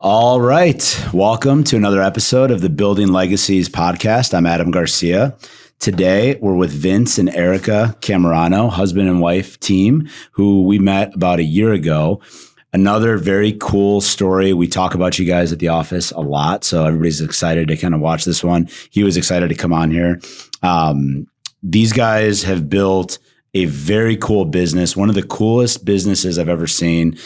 All right. Welcome to another episode of the Building Legacies podcast. I'm Adam Garcia. Today, we're with Vince and Erica Camerano, husband and wife team, who we met about a year ago. Another very cool story. We talk about you guys at the office a lot, so everybody's excited to kind of watch this one. He was excited to come on here. These guys have built a very cool business, one of the coolest businesses I've ever seen.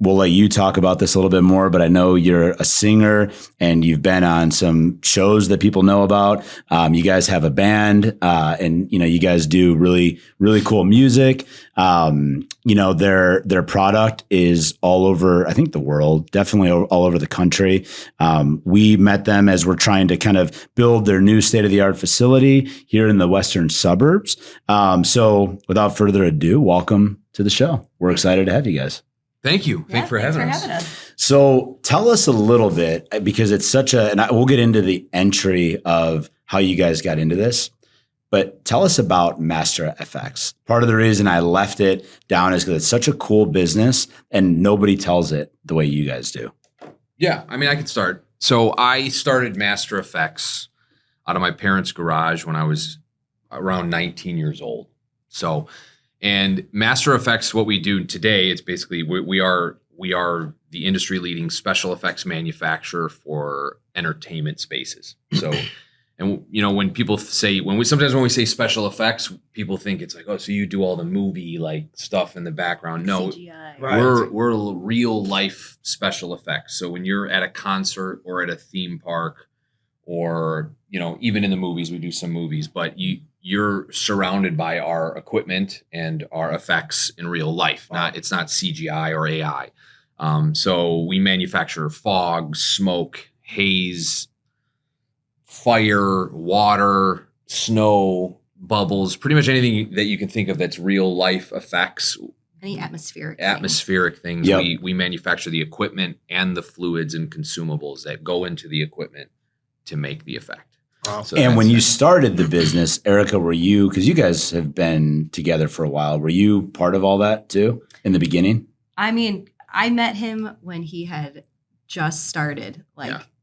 We'll let you talk about this a little bit more, but I know you're a singer and you've been on some shows that people know about. You guys have a band, and you guys do really, really cool music. Their product is all over, I think, the world, definitely all over the country. We met them as we're trying to kind of build their new state-of-the-art facility here in the western suburbs. So without further ado, welcome to the show. We're excited to have you guys. Thank you. Thanks for having us. So tell us a little bit, because it's such a, and we'll get into the entry of how you guys got into this, but tell us about Master FX. Part of the reason I left it down is because it's such a cool business and nobody tells it the way you guys do. Yeah, I mean, I could start. So I started Master FX out of my parents' garage when I was around 19 years old. And Master Effects, what we do today, it's basically we are the industry leading special effects manufacturer for entertainment spaces. So, and when people say when we say special effects, people think it's like, oh, so you do all the movie like stuff in the background. No, CGI. we're real life special effects. So when you're at a concert or at a theme park, or even in the movies, we do some movies, but you're surrounded by our equipment and our effects in real life. It's not CGI or AI. So we manufacture fog, smoke, haze, fire, water, snow, bubbles, pretty much anything that you can think of that's real life effects. Any atmospheric things. Yep. We manufacture the equipment and the fluids and consumables that go into the equipment to make the effect. Wow. So and when you started the business, Erica, were you, because you guys have been together for a while, were you part of all that too in the beginning? I mean, I met him when he had just started,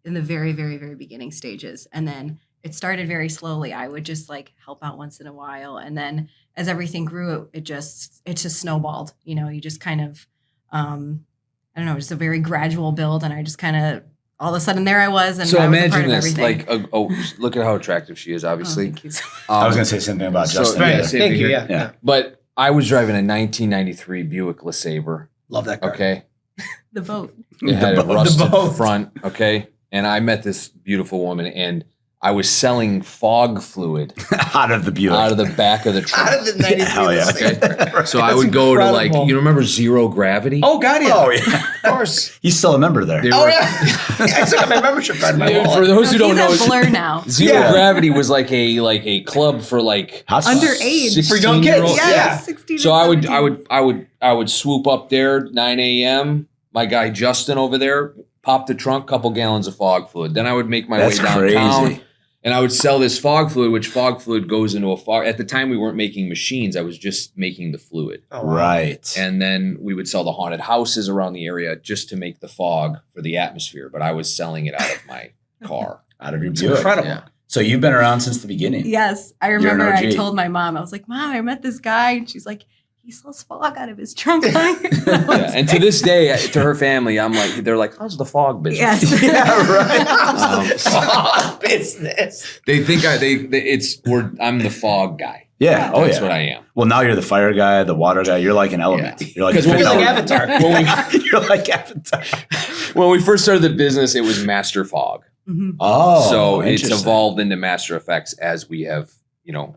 in the very, very, very beginning stages. And then it started very slowly. I would just help out once in a while. And then as everything grew, it just snowballed. You just kind of, I don't know, just a very gradual build. And I just kind of, all of a sudden there I was, and so I was imagine a part this, of everything. Look at how attractive she is, obviously. Oh, thank you. I was going to say something about Justin. Right, thank you, yeah. But I was driving a 1993 Buick LeSabre. Love that car. Okay. The boat. It had a rusted front, okay? And I met this beautiful woman, and I was selling fog fluid out of the Buick, out of the back of the trunk. Out of the 93. Hell yeah. Okay. So I would go to you remember Zero Gravity? Oh, God, yeah. Oh, yeah. Of course. You still a member there. Yeah. I still got my membership card in my wallet. For those who don't know, he's a Blur now. Zero Gravity was like a club for underage for young kids. Yeah. 16 so I would swoop up there 9 a.m. My guy Justin over there, pop the trunk, couple gallons of fog fluid. Then I would make my way downtown. Crazy. And I would sell this fog fluid, which fog fluid goes into a fog. At the time, we weren't making machines. I was just making the fluid. Oh, wow. Right. And then we would sell the haunted houses around the area just to make the fog for the atmosphere. But I was selling it out of my car. Out of your It's Buick. incredible. Yeah. So you've been around since the beginning. Yes. I You're remember an OG. I told my mom, I was like, Mom, I met this guy. And she's like, he sells fog out of his trunk. Yeah. And to this day, to her family, they're like, how's the fog business? Yes. Yeah, right. Fog business. They think I'm the fog guy. Yeah. Oh, That's what I am. Well, now you're the fire guy, the water guy. You're like an element. Yeah. You're like, Because You're like element. Avatar. You're like Avatar. When we first started the business, it was Master Fog. Mm-hmm. Oh, So it's interesting. evolved into Master Effects as we have,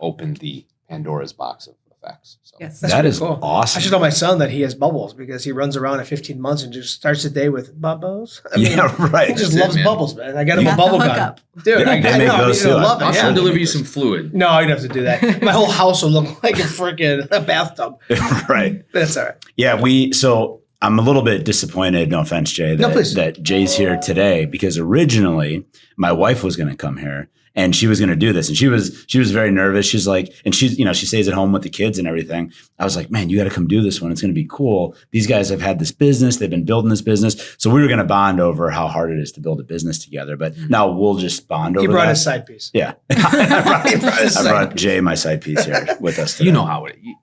opened the Pandora's box of effects. So. Yes. That's That pretty is cool. awesome. I should tell my son that he has bubbles because he runs around at 15 months and just starts the day with bubbles. Yeah, right. He just That's it, loves man. bubbles, man. I got him You a got the bubble gun. hookup. Dude, They make those too. love it. I'll Yeah. deliver you some fluid. No, I don't have to do that. My whole house will look like a bathtub. Right. That's all right. Yeah, so I'm a little bit disappointed, no offense, Jay, No, please. that Jay's here today because originally my wife was going to come here and she was going to do this. And she was very nervous. She's like, and she's, she stays at home with the kids and everything. I was like, man, you got to come do this one. It's going to be cool. These guys have had this business. They've been building this business. So we were going to bond over how hard it is to build a business together. But now we'll just bond over that. He brought his side piece. Yeah. I brought Jay, my side piece, here with us today. You know how it is.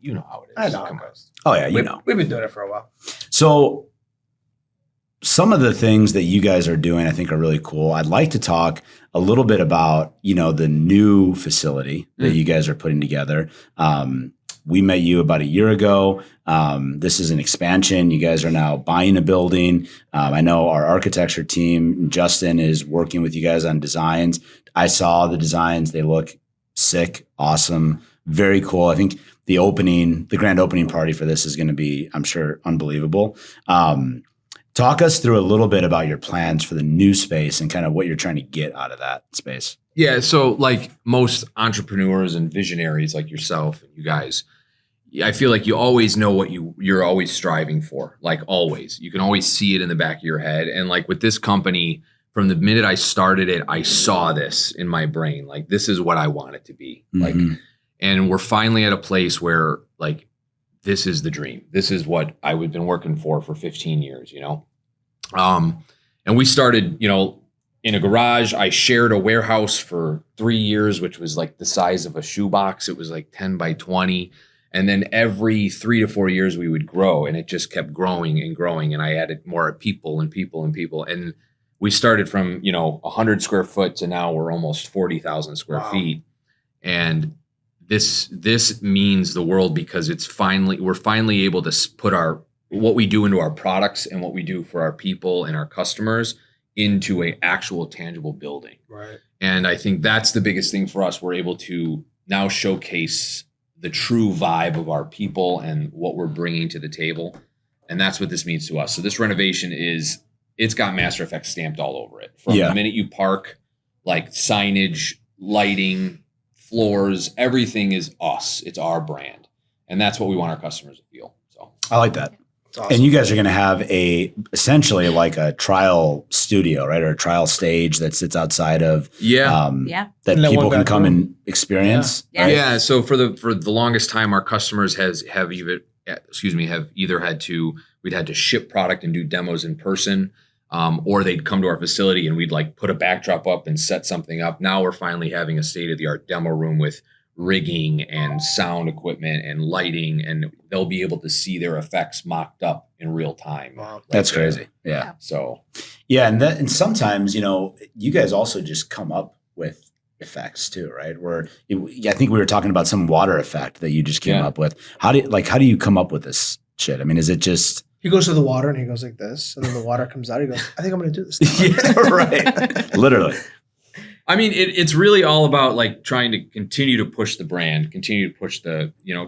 I know. Come on. Oh yeah, We've been doing it for a while. So some of the things that you guys are doing, I think, are really cool. I'd like to talk a little bit about, the new facility that you guys are putting together. We met you about a year ago. This is an expansion. You guys are now buying a building. I know our architecture team, Justin, is working with you guys on designs. I saw the designs. They look sick, awesome, very cool. I think the grand opening party for this is going to be, I'm sure, unbelievable. Talk us through a little bit about your plans for the new space and kind of what you're trying to get out of that space. Yeah. So like most entrepreneurs and visionaries like yourself and you guys, I feel like you always know what you're always striving for. Like always, you can always see it in the back of your head. And like with this company, from the minute I started it, I saw this in my brain. Like, this is what I want it to be. Like, and we're finally at a place where like, this is the dream. This is what I've been working for 15 years, and we started, in a garage. I shared a warehouse for 3 years, which was like the size of a shoebox. It was like 10 by 20. And then every 3 to 4 years we would grow, and it just kept growing and growing. And I added more people and people and people. And we started from, 100 square foot to now we're almost 40,000 square feet. And this means the world because we're finally able to put what we do into our products and what we do for our people and our customers into an actual tangible building. Right. And I think that's the biggest thing for us. We're able to now showcase the true vibe of our people and what we're bringing to the table. And that's what this means to us. So this renovation it's got Master Effects stamped all over it. From the minute you park, like signage, lighting, floors, everything is us. It's our brand. And that's what we want our customers to feel. So I like that. Awesome. And you guys are going to have essentially like a trial studio, right? Or a trial stage that sits outside of, that people can come and experience. Yeah. Right? Yeah. So for the longest time, our customers have either we'd had to ship product and do demos in person, or they'd come to our facility and we'd like put a backdrop up and set something up. Now we're finally having a state-of-the-art demo room with rigging and sound equipment and lighting, and they'll be able to see their effects mocked up in real time. Wow. Right That's there. crazy. Yeah. So and sometimes, you guys also just come up with effects too, right? I think we were talking about some water effect that you just came up with. How do you come up with this shit? I mean, is it just... He goes to the water and he goes like this, and then the water comes out. He goes, I think I'm going to do this. Yeah, right. Literally. I mean, it's really all about like trying to continue to push the brand, continue to push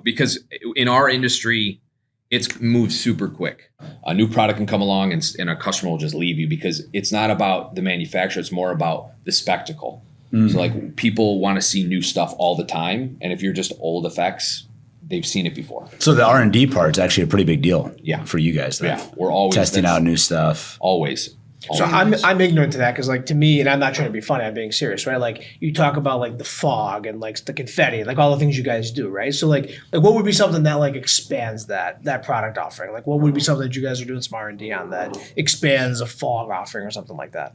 because in our industry, it's moved super quick. A new product can come along and a customer will just leave you because it's not about the manufacturer. It's more about the spectacle. So like people want to see new stuff all the time. And if you're just old effects, they've seen it before. So the R&D part's actually a pretty big deal for you guys. Then. Yeah. We're always testing out new stuff. Always. So I'm ignorant to that because like to me, and I'm not trying to be funny, I'm being serious, right? Like you talk about like the fog and like the confetti, like all the things you guys do, right? So like what would be something that like expands that product offering? Like what would be something that you guys are doing some R&D on that expands a fog offering or something like that?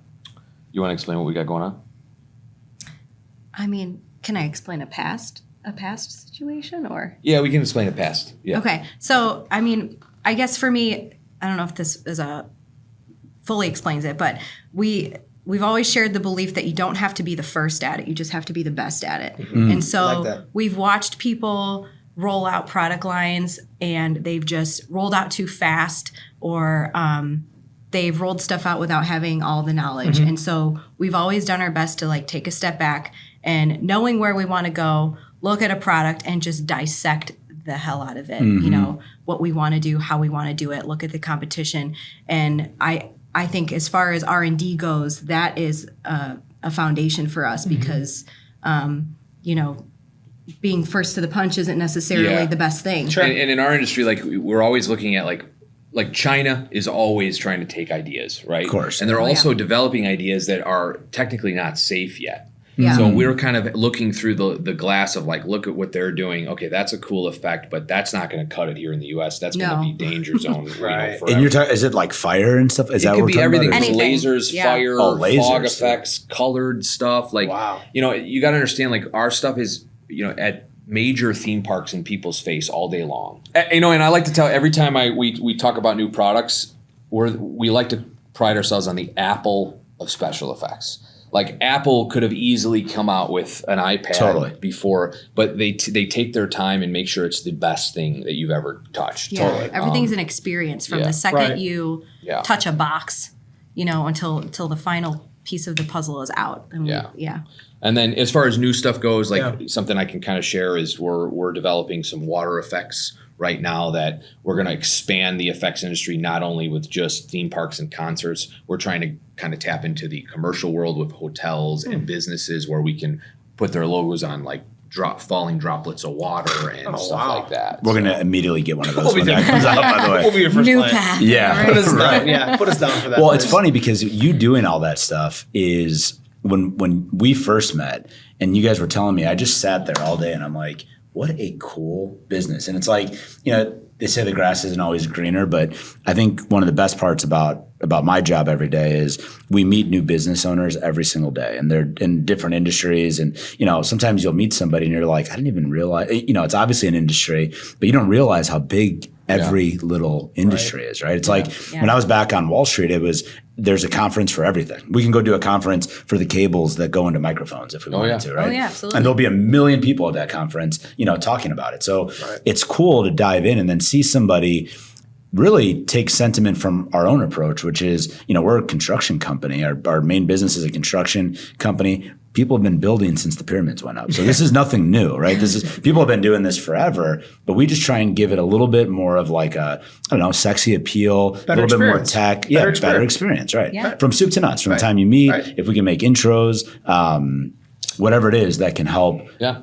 You want to explain what we got going on? I mean, can I explain a past situation or? Yeah, we can explain it past. Yeah. Okay. So, I mean, I guess for me, I don't know if this is fully explains it, but we've always shared the belief that you don't have to be the first at it. You just have to be the best at it. And so we've watched people roll out product lines and they've just rolled out too fast or they've rolled stuff out without having all the knowledge. And so we've always done our best to like take a step back and knowing where we want to go, look at a product and just dissect the hell out of it. What we want to do, how we want to do it, look at the competition. And I think as far as R&D goes, that is a foundation for us because, being first to the punch isn't necessarily the best thing. Sure. And in our industry, like we're always looking at like China is always trying to take ideas, right? Of course. And they're also developing ideas that are technically not safe yet. Yeah. So we were kind of looking through the glass of like, look at what they're doing. Okay, that's a cool effect, but that's not going to cut it here in the U.S. That's going to be danger zone. Right. Forever. And you're talking, is it like fire and stuff? Is It that could what be we're talking everything about? from Anything. lasers, Yeah. fire, lasers, fog too. effects, colored stuff. Like, Wow. you got to understand, like our stuff is, at major theme parks in people's face all day long. And I like to tell every time we talk about new products, we like to pride ourselves on the Apple of special effects. Like Apple could have easily come out with an iPad before, but they take their time and make sure it's the best thing that you've ever touched. Yeah. Everything's an experience from the second you touch a box, until the final piece of the puzzle is out. And And then as far as new stuff goes, something I can kind of share is we're developing some water effects right now that we're going to expand the effects industry, not only with just theme parks and concerts. We're trying to kind of tap into the commercial world with hotels and businesses where we can put their logos on like falling droplets of water and stuff like that. We're going to immediately get one of those when that comes out, by the way. We'll be your first New client. path. Yeah. Right? Put us down. Yeah, put us down for that. Well, it's funny because you doing all that stuff is when we first met and you guys were telling me, I just sat there all day and I'm like, what a cool business. And it's like, they say the grass isn't always greener, but I think one of the best parts about my job every day is we meet new business owners every single day, and they're in different industries. And, sometimes you'll meet somebody and you're like, I didn't even realize, it's obviously an industry, but you don't realize how big every little industry is, right? It's like when I was back on Wall Street, there's a conference for everything. We can go do a conference for the cables that go into microphones if we wanted to, right? Oh, yeah, absolutely. And there'll be 1 million people at that conference, talking about it. So it's cool to dive in and then see somebody really take sentiment from our own approach, which is, we're a construction company. Our main business is a construction company. People have been building since the pyramids went up. So this is nothing new, right? People have been doing this forever, but we just try and give it a little bit more of like sexy appeal, a little bit more tech. Yeah, better experience, right? Yeah. From soup to nuts, from the time you meet, if we can make intros, whatever it is that can help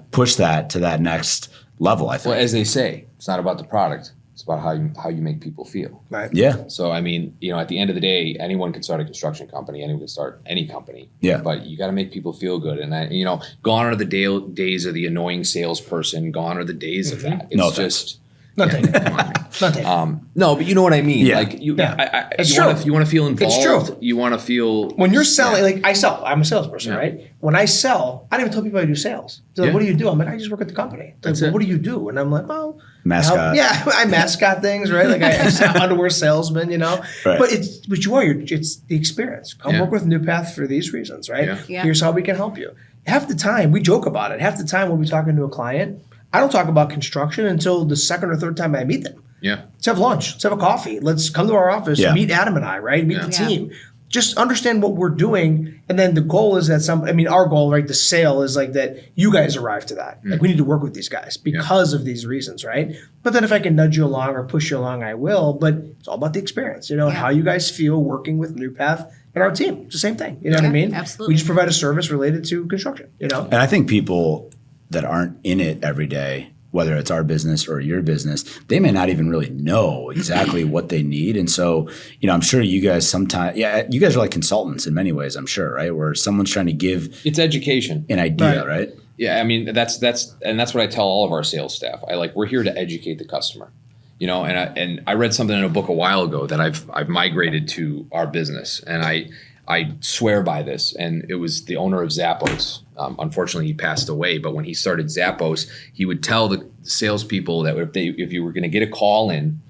push that to that next level, I think. Well, as they say, it's not about the product. It's about how you make people feel. Right. Yeah. So, at the end of the day, anyone can start a construction company. Anyone can start any company. Yeah. But you got to make people feel good. And, gone are the days of the annoying salesperson. Gone are the days of that. It's just... Nothing. No, but you know what I mean. Yeah. Like you It's want to feel involved. It's true. You want to feel when you're selling, like I sell, I'm a salesperson, right? When I sell, I don't even tell people I do sales. They're like, what do you do? I'm like, I just work at the company. Like, well, what do you do? And I'm like, well, mascot. I mascot things, right? Like I sell underwear salesman, Right. But it's the experience. Come work with New Path for these reasons, right? Yeah. Here's how we can help you. Half the time, we joke about it. Half the time when we're talking to a client, I don't talk about construction until the second or third time I meet them. Yeah. Let's have lunch. Let's have a coffee. Let's come to our office, meet Adam and I, right? Meet the team. Just understand what we're doing. And then the goal is that our goal, right? The sale is like that you guys arrive to that. Like we need to work with these guys because of these reasons, right? But then if I can nudge you along or push you along, I will. But it's all about the experience, how you guys feel working with New Path and our team. It's the same thing. You know what I mean? Absolutely. We just provide a service related to construction, And I think people that aren't in it every day, whether it's our business or your business, they may not even really know exactly what they need. And so, I'm sure you guys sometimes, you guys are like consultants in many ways, I'm sure, right? Where someone's trying to give it's education, an idea, right? Yeah, that's what I tell all of our sales staff. We're here to educate the customer, and I read something in a book a while ago that I've migrated to our business, and I swear by this, and it was the owner of Zappos. Unfortunately, he passed away. But when he started Zappos, he would tell the salespeople that if you were going to get a call in,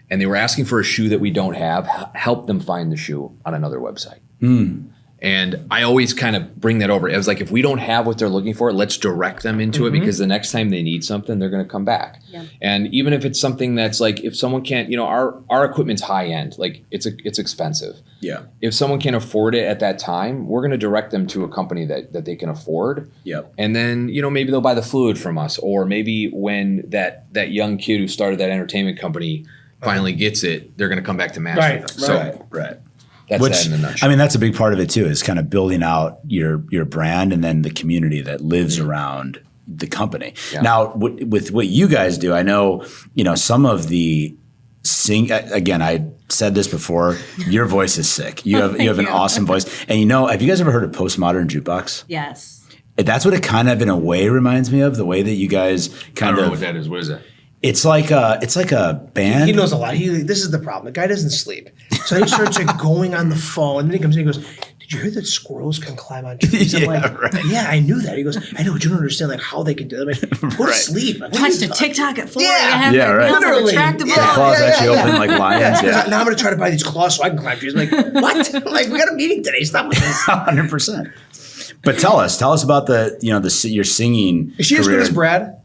and they were asking for a shoe that we don't have, help them find the shoe on another website. And I always kind of bring that over. It was like, if we don't have what they're looking for, let's direct them into it, because the next time they need something, they're going to come back. Yeah. And even if it's something that's like, if someone can't, our equipment's high end, like it's expensive. Yeah. If someone can't afford it at that time, we're going to direct them to a company that they can afford. Yep. And then, maybe they'll buy the fluid from us, or maybe when that young kid who started that entertainment company finally gets it, they're going to come back to Master. Right. That's that in a nutshell. That's a big part of it too, is kind of building out your brand and then the community that lives around the company. Yeah. Now, with what you guys do, I know, some of the again, I said this before, your voice is sick. You have an awesome voice. And have you guys ever heard of Postmodern Jukebox? Yes. That's what it kind of in a way reminds me of, the way that you guys I kind don't know of. what that is. What is that? It's like a band. He knows a lot. This is the problem. The guy doesn't sleep. So he starts like going on the phone. And then he comes in and goes, did you hear that squirrels can climb on trees? I'm like, right. yeah, I knew that. He goes, I know, but you don't understand like how they can do it. I'm like, go to sleep. Like, what are Touched you a talking- TikTok at 4 Yeah. a.m. Yeah, right. Literally. Retractable. The claws actually open like lions. Yeah. Yeah, Now I'm going to try to buy these claws so I can climb trees. I'm like, what? Like, we got a meeting today. Stop with this. 100%. But tell us about your singing. Is she as career. good as Brad?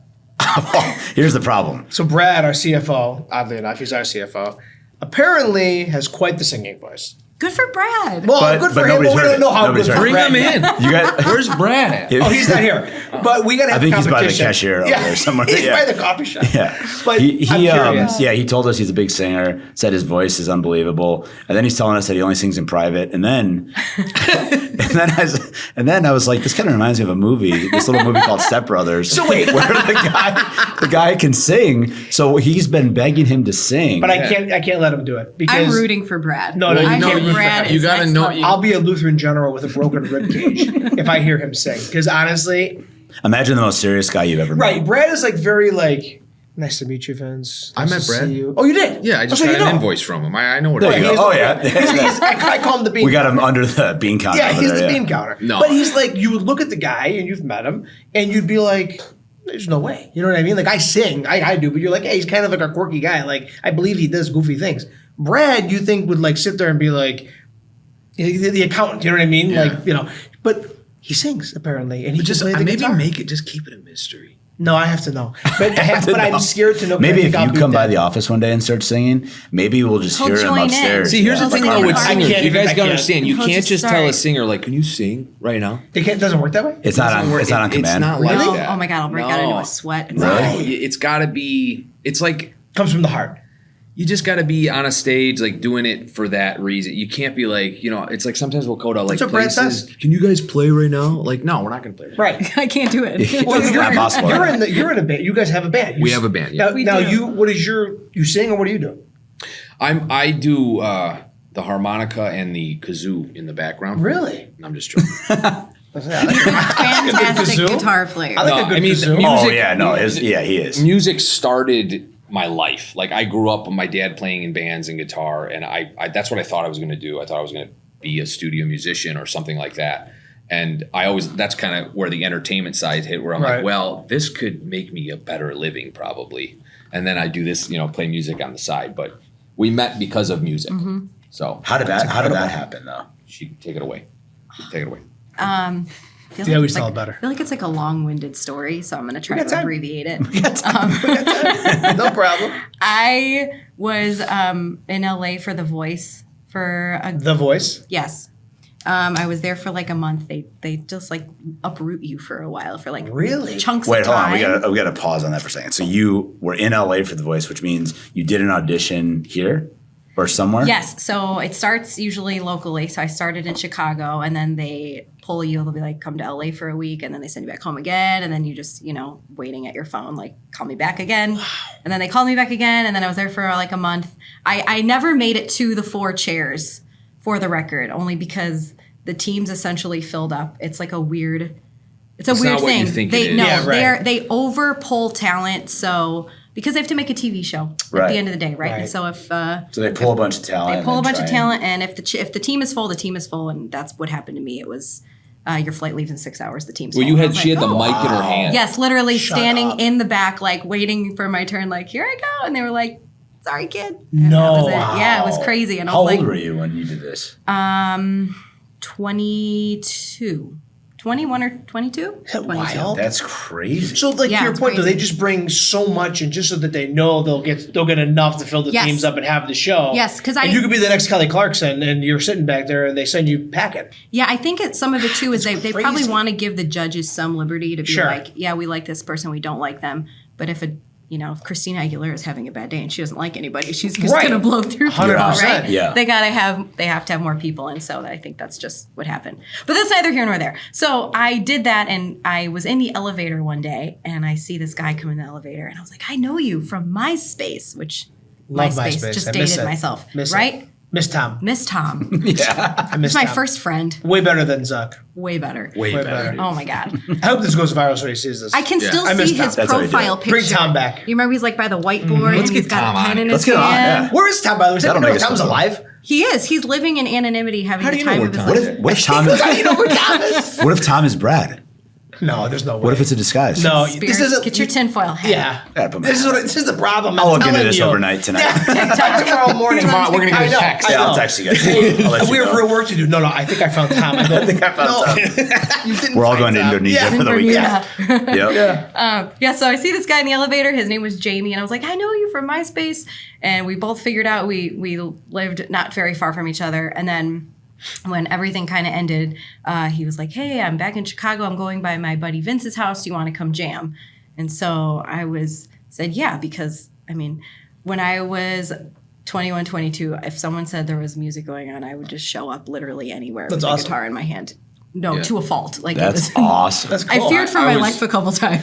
Here's the problem. So Brad, our CFO, oddly enough, he's our CFO, apparently has quite the singing voice. Good for Brad. Well, But- good but for him, nobody's but we heard don't it. know how Nobody's good for heard it. Bring Brad. him in. You got. Where's Brad at? Oh, he's not here. But we got to have I think he's by the competition. cashier over there somewhere. He's Yeah. by the coffee shop. Yeah, But he I'm curious. he told us he's a big singer. Said his voice is unbelievable, and then he's telling us that he only sings in private. And then, and then I was like, this kind of reminds me of a movie, this little movie called Step Brothers. So wait. where the guy can sing, so he's been begging him to sing. But I can't let him do it because I'm rooting for Brad. No, no, you I can't think root for Brad him. is You gotta next know- level. I'll be a Lutheran general with a broken rib cage if I hear him sing. Because honestly, Imagine the most serious guy you've ever met. right, Brad is like very like, nice to meet you, Vince. I Nice met to Brad. see you. Oh, you did? Yeah, I just so got you an know. invoice from him. I know what There it you is. go. Oh yeah, I call him the bean. we got him under the bean counter. Yeah, over he's there, the bean counter. No. But he's like, you would look at the guy and you've met him and you'd be like, there's no way. You know what I mean? Like I sing, I do, but you're like, hey, he's kind of like a quirky guy. Like I believe he does goofy things. Brad, you think would like sit there and be like, the accountant. You know what I mean? Yeah. Like but he sings apparently, and he But just can play the maybe guitar. make it. Just keep it a mystery. No, I have to know. But I'm know. scared to know. 'cause I Maybe think if I'll you be come by dead. the office one day and start singing, maybe we'll just He'll hear him join in. upstairs. See, here's Yeah, the thing like though with harmonize. singers. can't You even- guys I gotta can't. understand. You He'll can't just just tell a start. singer like, "Can you sing right now?" It doesn't work that way. It's not Doesn't on. work. It's not on It's command. not like No, that. oh my God, I'll break out into a sweat. It's Really? like- No, it's gotta be. It's like Comes from the heart. you just got to be on a stage, like doing it for that reason. You can't be like, it's like sometimes we'll go to like That's what Brad places. says. Can you guys play right now? Like, no, we're not going to play. Right. I can't do it. Well, It's not possible. You're in a band. You guys have a band. We have a band, yeah. Now, We now do. what is you sing or what do you do? I do the harmonica and the kazoo in the background. Really? I'm just joking. Fantastic kazoo? guitar player. I like No, a good I mean, kazoo. music- Oh yeah, no, he is. Music started my life. Like I grew up with my dad playing in bands and guitar, and I that's what I thought I was going to do. I thought I was going to be a studio musician or something like that. And that's kind of where the entertainment side hit, where I'm Right. like, well, this could make me a better living probably. And then I do this, play music on the side. But we met because of music. Mm-hmm. So How did that happen though? she take it away. Take it away. Feel They always it's tell like, it better. I feel like it's like a long-winded story, so I'm going to try We got to time. abbreviate it. No problem. I was in LA for The Voice for a The Voice. yes. I was there for like a month. They just like uproot you for a while for like Really? chunks Wait, of hold time. on. We got to pause on that for a second. So you were in LA for The Voice, which means you did an audition here or somewhere? Yes. So it starts usually locally. So I started in Chicago and then they pull you. They'll be like, come to LA for a week. And then they send you back home again. And then you just, waiting at your phone, like, call me back again. And then they called me back again. And then I was there for like a month. I never made it to the 4 chairs for the record, only because the team's essentially filled up. It's like a weird, it's a It's weird not what you thing. think They it is. no, Yeah, right. they over pull talent. So because they have to make a TV show at Right. the end of the day, right? Right. And so if So they pull a bunch of talent. they pull a and bunch of try talent, and if the team is full, the team is full, and that's what happened to me. It was your flight leaves in 6 hours. The team's Well, full. And I was she had like, the "Oh." mic in her hand. Yes, literally Shut standing up. in the back, like waiting for my turn. Like, here I go, and they were like, "Sorry, kid." And No. that was it. Yeah, it was crazy. And I How was old like, were you when you did this? 22, 21 or 22. Is that wild? That's crazy. So, like Yeah, to your it's point, though, crazy. they just bring so much, and just so that they know they'll get enough to fill the Yes. teams up and have the show. Yes, 'cause and you could be the next Kelly Clarkson, and you're sitting back there, and they send you packing. Yeah, I think some of it too is they probably crazy. want to give the judges some liberty to be Sure. like, yeah, we like this person, we don't like them. But if if Christina Aguilera is having a bad day and she doesn't like anybody, she's just Right. gonna blow through people, 100%. right? Yeah. They have to have more people, and so I think that's just what happened. But that's neither here nor there. So I did that, and I was in the elevator one day, and I see this guy come in the elevator, and I was like, I know you from MySpace, which Love MySpace MySpace. just I miss dated it. myself, Miss it. right? Miss Tom. Miss Tom. Yeah. I miss He's my Tom. first friend. Way better than Zuck. Way better. Way Way better. better. Oh my God. I hope this goes viral so he sees this. I can Yeah. still I miss see Tom. his That's how we do profile it. picture. Bring Tom back. You remember he's like by the whiteboard Let's and he's get got Tom a pen on. in Let's his get on, hand. yeah. Where is Tom, by the way? That'll Does make us Tom's feel alive? He is. He's living in anonymity, having How the do you know time where of his Tom life. is? What if Tom is? How do you know where Tom is? What if Tom is Brad? No, there's no way. What if it's a disguise? No, Spirits, this isn't. get your tinfoil hat. Yeah. Gotta put my- This is the problem. I'll I'm look into telling this you. overnight tonight. Yeah. Tomorrow morning. Tomorrow, we're going to I get a know, text. I Yeah, know. I'll text you guys. Hey, I'll let you we have know. real work to do. No, I think I found Tom. I think I found Tom. You didn't We're all find going to Tom. Indonesia Yeah. for the weekend. Yeah. Yep. Yeah, so I see this guy in the elevator. His name was Jamie, and I was like, I know you from MySpace. And we both figured out we lived not very far from each other. And then when everything kind of ended, he was like, hey, I'm back in Chicago. I'm going by my buddy Vince's house. Do you want to come jam? And so I said, yeah, because, I mean, when I was 21, 22, if someone said there was music going on, I would just show up literally anywhere That's with awesome. a guitar in my hand. No, Yeah. to a fault. Like That's it was, awesome. That's cool. I feared for I my was- life a couple times.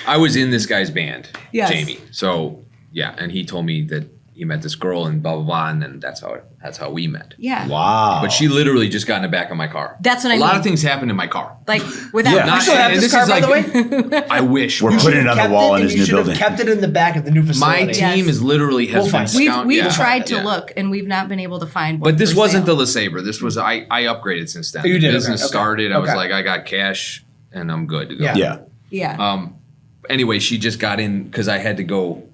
I was in this guy's band, Yes. Jamie. So yeah, and he told me that he met this girl and blah blah blah, and then that's how we met. Yeah. Wow. But she literally just got in the back of my car. That's what I A lot mean. of things happened in my car. Like without Yeah. You Not- still have and this this car, is by the like- way? I wish. We're putting it on the Kept wall it, in and his you new should have building. kept it in the back of the new My facility. Yes. team is literally has We'll been find it. scout. We've yeah. tried to Yeah. look and we've not been able to find one. But this for wasn't sale. the LeSabre. This was I upgraded since then. Oh, you did, The business okay, okay. started. I was Okay. like, I got cash and I'm good to go. Yeah. Yeah. Yeah. Anyway, she just got in because I had to go.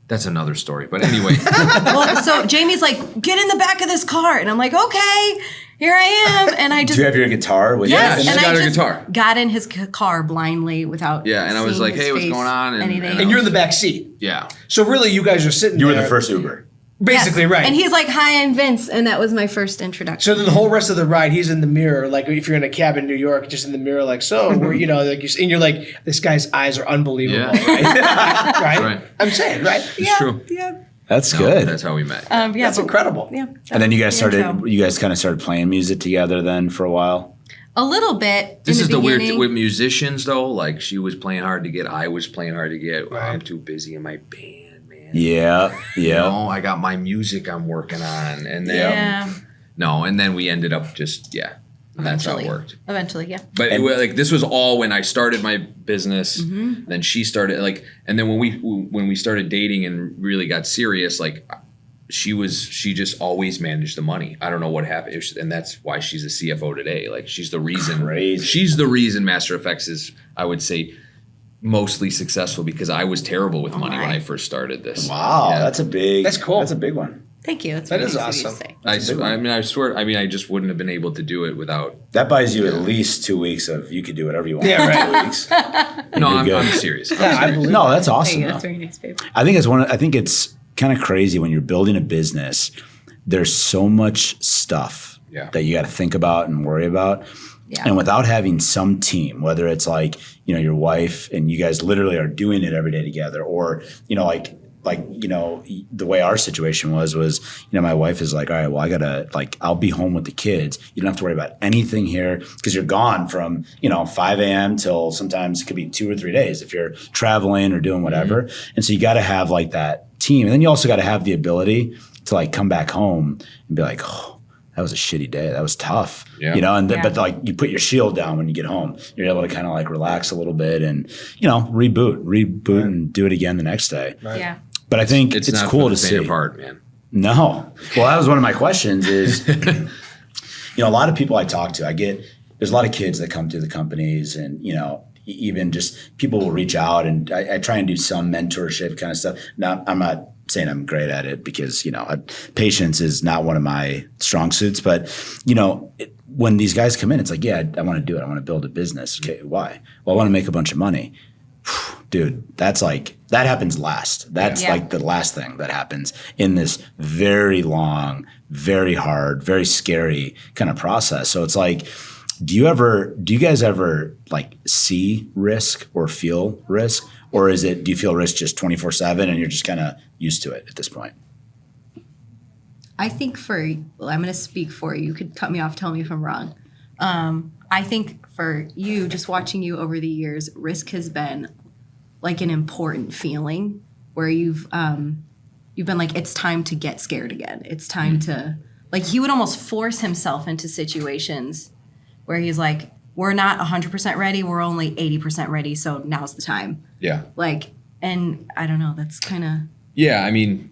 That's another story. But anyway, Well, so Jamie's like, get in the back of this car. And I'm like, okay, here I am. And I Do just you have your guitar with Yeah, you? she's and got I her just guitar. got in his car blindly without Yeah, and I was seeing like, his hey, what's face, going on? And- anything. And you're in the back seat. yeah. So really, you guys are sitting You were there. the first Uber. Basically, Yes. right. And he's like, hi, I'm Vince. And that was my first introduction. So then the whole rest of the ride, he's in the mirror, like if you're in a cab in New York, just in the mirror, like, so, we're, you know, like and you're like, this guy's eyes are unbelievable, Yeah. right? right? Right. I'm saying, right? It's true. Yeah. That's No, good. That's how we met. Yeah. That's but- incredible. Yeah. And then you guys The intro. started. You guys kind of started playing music together then for a while. A little bit. This in is the weird beginning. with musicians though. Like she was playing hard to get. I was playing hard to get. Right. I'm too busy in my band, man. Yeah. You Yeah. know, I got my music I'm working on, and then Yeah. no, and then we ended up just and that's how it Eventually. worked. Eventually, yeah. But And- like this was all when I started my business. Mm-hmm. Then she started and then when we started dating and really got serious, like she just always managed the money. I don't know what happened, and that's why she's a CFO today. Like she's the reason. Crazy. She's the reason Master Effects is, I would say, mostly successful because I was terrible with money when my. I first started this. Wow. Yeah. That's a big. That's cool. That's a big one. Thank you. That's That really is sweet of you to awesome. say. I swear. I mean, I just wouldn't have been able to do it without. That buys you at least 2 weeks of you could do whatever you want. Yeah, right. 2 weeks. No, you're I'm good. serious. Yeah, I believe No, that's Thank awesome. you. though. That's very nice, babe. I think I think it's kind of crazy when you're building a business. There's so much stuff Yeah. that you got to think about and worry about. Yeah. And without having some team, whether it's like, you know, your wife and you guys literally are doing it every day together, or, you know, like, you know, the way our situation was, you know, my wife is like, all right, well, I gotta, like, I'll be home with the kids. You don't have to worry about anything here because you're gone from, you know, 5 a.m. till sometimes it could be 2 or 3 days if you're traveling or doing whatever. And so you got to have like that team. And then you also got to have the ability to like come back home and be like, oh, that was a shitty day. That was tough. Yeah. You know, and Yeah. but like you put your shield down when you get home. You're able to kind of like relax a little bit and, you know, reboot and do it again the next day. Right. Yeah. But I think it's not cool for to the faint see. of heart, man. No. Well, that was one of my questions is, you know, a lot of people I talk to, there's a lot of kids that come through the companies and, you know, even just people will reach out and I try and do some mentorship kind of stuff. Now, I'm not saying I'm great at it because, you know, patience is not one of my strong suits, but, you know, when these guys come in, it's like, yeah, I want to do it. I want to build a business. Okay, why? Well, I want to make a bunch of money. Dude, that's like, that happens last. That's Yeah. like the last thing that happens in this very long, very hard, very scary kind of process. So it's like, do you guys ever like see risk or feel risk? Or do you feel risk just 24/7 and you're just kind of used to it at this point? I think I'm going to speak for you. You could cut me off, tell me if I'm wrong. I think for you, just watching you over the years, risk has been like an important feeling where you've you've been like, it's time to get scared again. It's time to, like, he would almost force himself into situations where he's like, we're not 100% ready. We're only 80% ready. So now's the time. Yeah. Like, and I don't know, that's kind of. Yeah. I mean,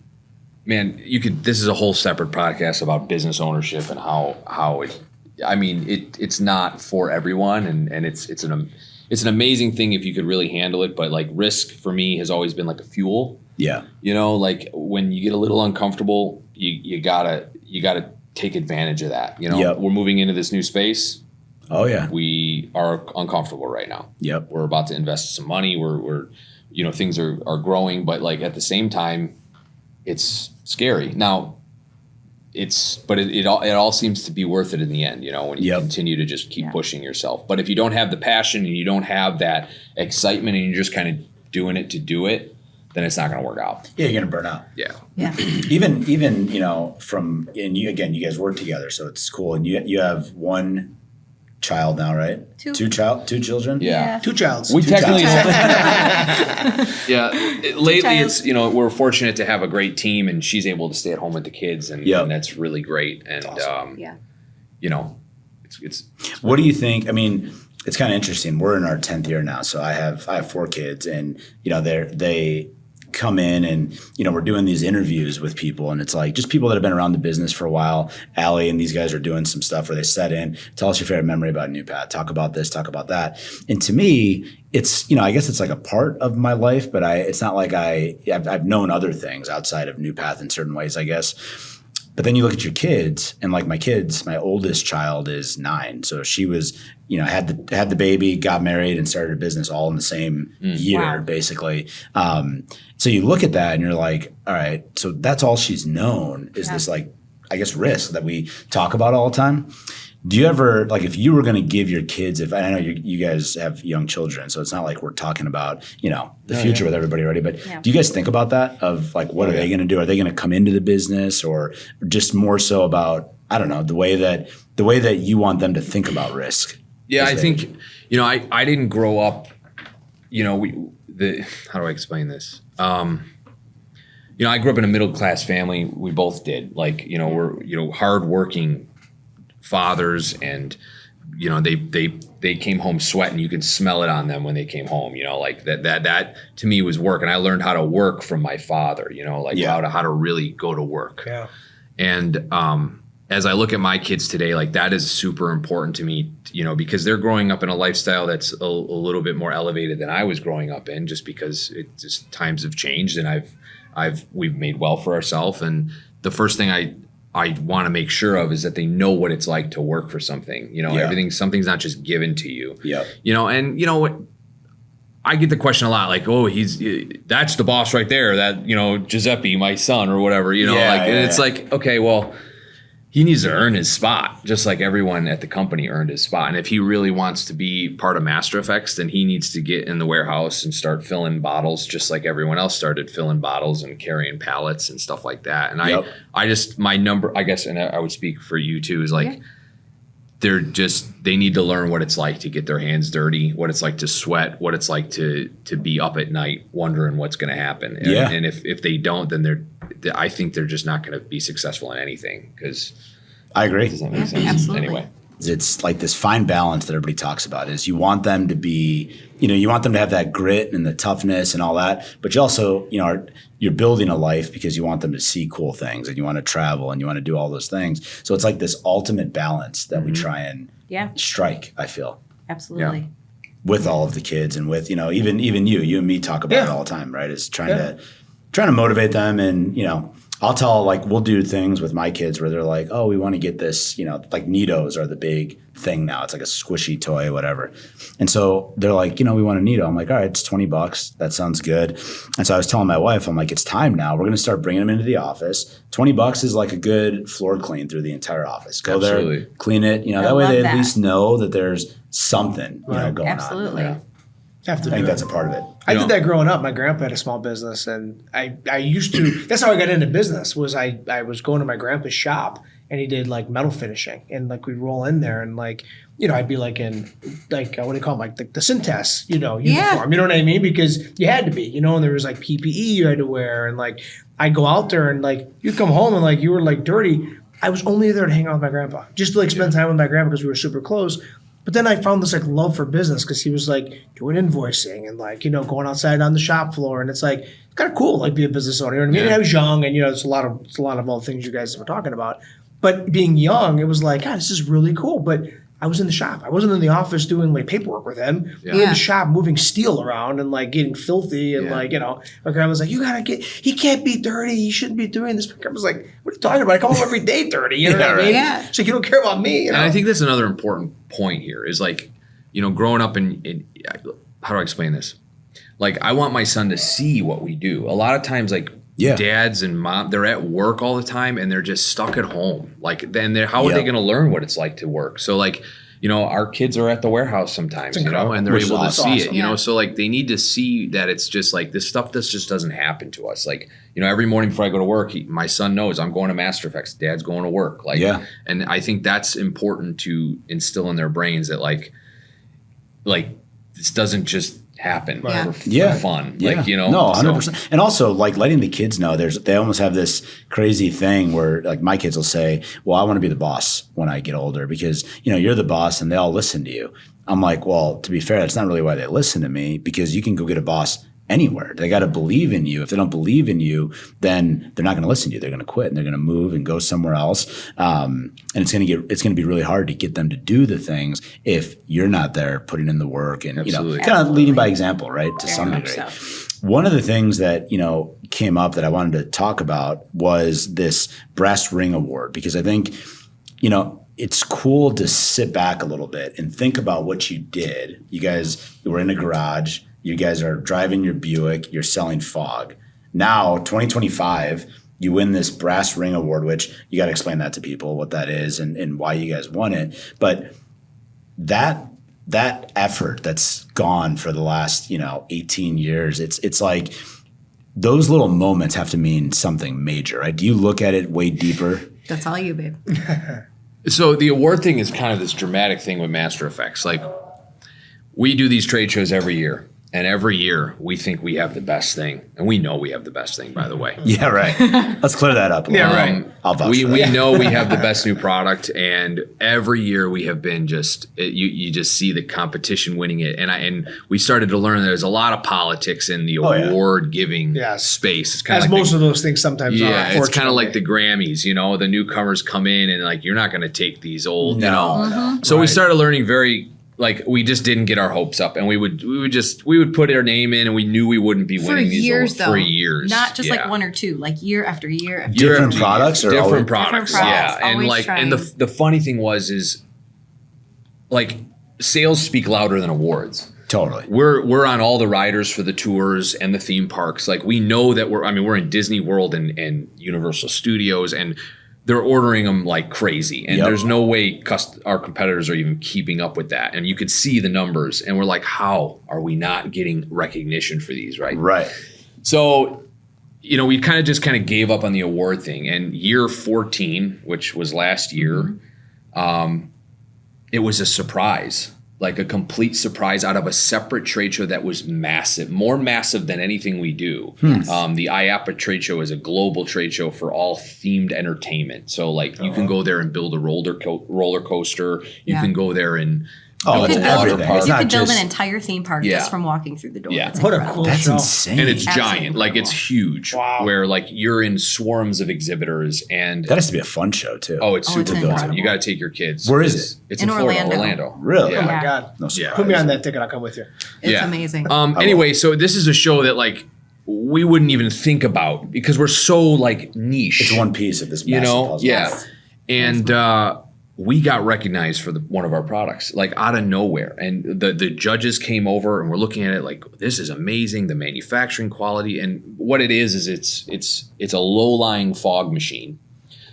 man, this is a whole separate podcast about business ownership and how it's not for everyone. And it's an amazing thing if you could really handle it. But like risk for me has always been like a fuel. Yeah. You know, like when you get a little uncomfortable, you gotta take advantage of that. You know, Yep. We're moving into this new space. Oh yeah. We are uncomfortable right now. Yep. We're about to invest some money. We're things are growing, but like at the same time, it's scary. Now, it all seems to be worth it in the end, you know, when you continue to just keep pushing yourself. But if you don't have the passion and you don't have that excitement and you're just kind of doing it to do it, then it's not going to work out. Yeah, you're going to burn out. Yeah. Yeah. Even you guys work together, so it's cool. And you have one child now, right? Two children? Yeah. Two childs. We Two technically childs. Yeah. Lately it's, we're fortunate to have a great team and she's able to stay at home with the kids and that's really great. And awesome. It's What do you think? I mean, it's kind of interesting. We're in our 10th year now, so I have 4 kids, and they come in and we're doing these interviews with people, and it's like just people that have been around the business for a while. Allie and these guys are doing some stuff where they set in, tell us your favorite memory about New Path, talk about this, talk about that. And to me, it's I guess it's like a part of my life, but it's not like I've known other things outside of New Path in certain ways, I guess. But then you look at your kids, and like my oldest child is 9. So she was, had the baby, got married, and started a business all in the same year, basically. So you look at that and you're like, all right, so that's all she's known is this, like, I guess, risk that we talk about all the time. Do you ever, like, if you were going to give your kids, I know you guys have young children, so it's not like we're talking about, the future with everybody already, but do you guys think about that of like, what are they going to do? Are they going to come into the business, or just more so about, I don't know, the way that you want them to think about risk? Yeah, I think, I didn't grow up, how do I explain this? I grew up in a middle-class family. We both did. Like, we're, hardworking fathers, and they came home sweating. You could smell it on them when they came home. Like that to me was work, and I learned how to work from my father. How to really go to work. Yeah. And as I look at my kids today, like that is super important to me. Because they're growing up in a lifestyle that's a little bit more elevated than I was growing up in, just because times have changed, and we've made well for ourselves. And the first thing I want to make sure of is that they know what it's like to work for something. Something's not just given to you. Yeah. And what I get the question a lot, like, oh, that's the boss right there, that, Giuseppe, my son, or whatever, it's like, okay, well, he needs to earn his spot, just like everyone at the company earned his spot. And if he really wants to be part of Master Effects, then he needs to get in the warehouse and start filling bottles, just like everyone else started filling bottles and carrying pallets and stuff like that. And I just, my number, I guess, and I would speak for you too, is like, they need to learn what it's like to get their hands dirty, what it's like to sweat, what it's like to be up at night wondering what's going to happen. And if they don't, then I think they're just not going to be successful in anything, because I agree. Does that make sense? Absolutely. Anyway. It's like this fine balance that everybody talks about is you want them to be, you want them to have that grit and the toughness and all that, but you also, you're building a life because you want them to see cool things and you want to travel and you want to do all those things. So it's like this ultimate balance that we try and strike, I feel. Absolutely. Yeah. With all of the kids and with, even you and me talk about it all the time, right? Is trying to motivate them. And, I'll tell, like, we'll do things with my kids where they're like, oh, we want to get this, like Neatos are the big thing now. It's like a squishy toy, whatever. And so they're like, we want a Neato. I'm like, all right, it's $20. That sounds good. And so I was telling my wife, I'm like, it's time now. We're going to start bringing them into the office. $20 is like a good floor clean through the entire office. Go there, clean it. That way they at least know that there's something, going on. Absolutely. Yeah. I think that's a part of it. I did that growing up. My grandpa had a small business, and I used to. That's how I got into business. Was I was going to my grandpa's shop, and he did like metal finishing, and like we'd roll in there, and like, you know, I'd be like in like what do you call them, like the Syntas, you know, uniform, you know what I mean? Because you had to be, you know, and there was like PPE you had to wear, and like I'd go out there and like you'd come home and like you were like dirty. I was only there to hang out with my grandpa, just to like spend time with my grandpa because we were super close. But then I found this like love for business because he was like doing invoicing and like, you know, going outside on the shop floor. And it's like, it's kind of cool, like be a business owner. You know what I mean? And I was young, and, you know, it's a lot of all the things you guys were talking about. But being young, it was like, God, this is really cool. But I was in the shop. I wasn't in the office doing like paperwork with him. We were in the shop moving steel around and like getting filthy and like, you know, my grandma was like, he can't be dirty. He shouldn't be doing this. My grandma was like, what are you talking about? I come home every day dirty. You know what I mean? Yeah. She's like, you don't care about me. You know? And I think that's another important point here is like, you know, growing up in how do I explain this? Like, I want my son to see what we do. A lot of times, like, dads and mom, they're at work all the time and they're just stuck at home. Like, then how are they going to learn what it's like to work? So, like, you know, our kids are at the warehouse sometimes, you know, and they're able to see it, you know, so like they need to see that it's just like this stuff that just doesn't happen to us. Like, you know, every morning before I go to work, my son knows I'm going to Master Effects, Dad's going to work. Like, and I think that's important to instill in their brains that like this doesn't just happen for fun. Like, you know, no, 100%. And also like letting the kids know they almost have this crazy thing where like my kids will say, well, I want to be the boss when I get older because, you know, you're the boss and they all listen to you. I'm like, well, to be fair, that's not really why they listen to me, because you can go get a boss anywhere. They got to believe in you. If they don't believe in you, then they're not going to listen to you. They're going to quit and they're going to move and go somewhere else. And it's going to be really hard to get them to do the things if you're not there putting in the work and, you know, kind of leading by example, right? To some degree. So. One of the things that, you know, came up that I wanted to talk about was this brass ring award, because I think, you know, it's cool to sit back a little bit and think about what you did. You guys were in a garage. You guys are driving your Buick. You're selling fog. Now, 2025, you win this brass ring award, which you got to explain that to people, what that is and why you guys won it. But that effort that's gone for the last, you know, 18 years, it's like those little moments have to mean something major, right? Do you look at it way deeper? That's all you, babe. So the award thing is kind of this dramatic thing with Master Effects. Like, we do these trade shows every year. And every year we think we have the best thing, and we know we have the best thing, by the way. Yeah, right. Let's clear that up. I'll vouch for that. We know we have the best new product, and every year we have been you just see the competition winning it. And we started to learn there's a lot of politics in the award giving space. It's kind of like most of those things sometimes are. It's kind of like the Grammys. You know, the newcomers come in and like you're not going to take these old. So we started learning like we just didn't get our hopes up, and we would put our name in, and we knew we wouldn't be winning these awards for years. Not just like one or two, like year after year. After different products, or different products. Yeah, and like, trying. and the funny thing is like sales speak louder than awards. Totally. We're on all the riders for the tours and the theme parks. Like, we know that we're in Disney World and Universal Studios, and they're ordering them like crazy, and there's no way our competitors are even keeping up with that. And you could see the numbers, and we're like, how are we not getting recognition for these, right? Right. So, you know, we kind of gave up on the award thing. And year 14, which was last year, it was a surprise. Like a complete surprise out of a separate trade show that was massive, more massive than anything we do. The IAPA trade show is a global trade show for all themed entertainment. So like you can go there and build a roller coaster. You can go there and build a water park. You could build an entire theme park just from walking through the door. Yeah. What a cool That's show. insane. And it's giant. Like, it's huge. Wow. Where like you're in swarms of exhibitors, and that has to be a fun show too. Oh, it's super fun. incredible. You got to take your kids. Where is it? It's in Florida, Orlando. Really? Oh Yeah. my God. No surprise. Put me on that ticket. I'll come with you. It's amazing. Anyway, so this is a show that like we wouldn't even think about because we're so like niche. It's one piece of this massive puzzle. Yeah. And we got recognized for one of our products, like out of nowhere. And the judges came over and we're looking at it like, this is amazing, the manufacturing quality. And what it is it's a low-lying fog machine.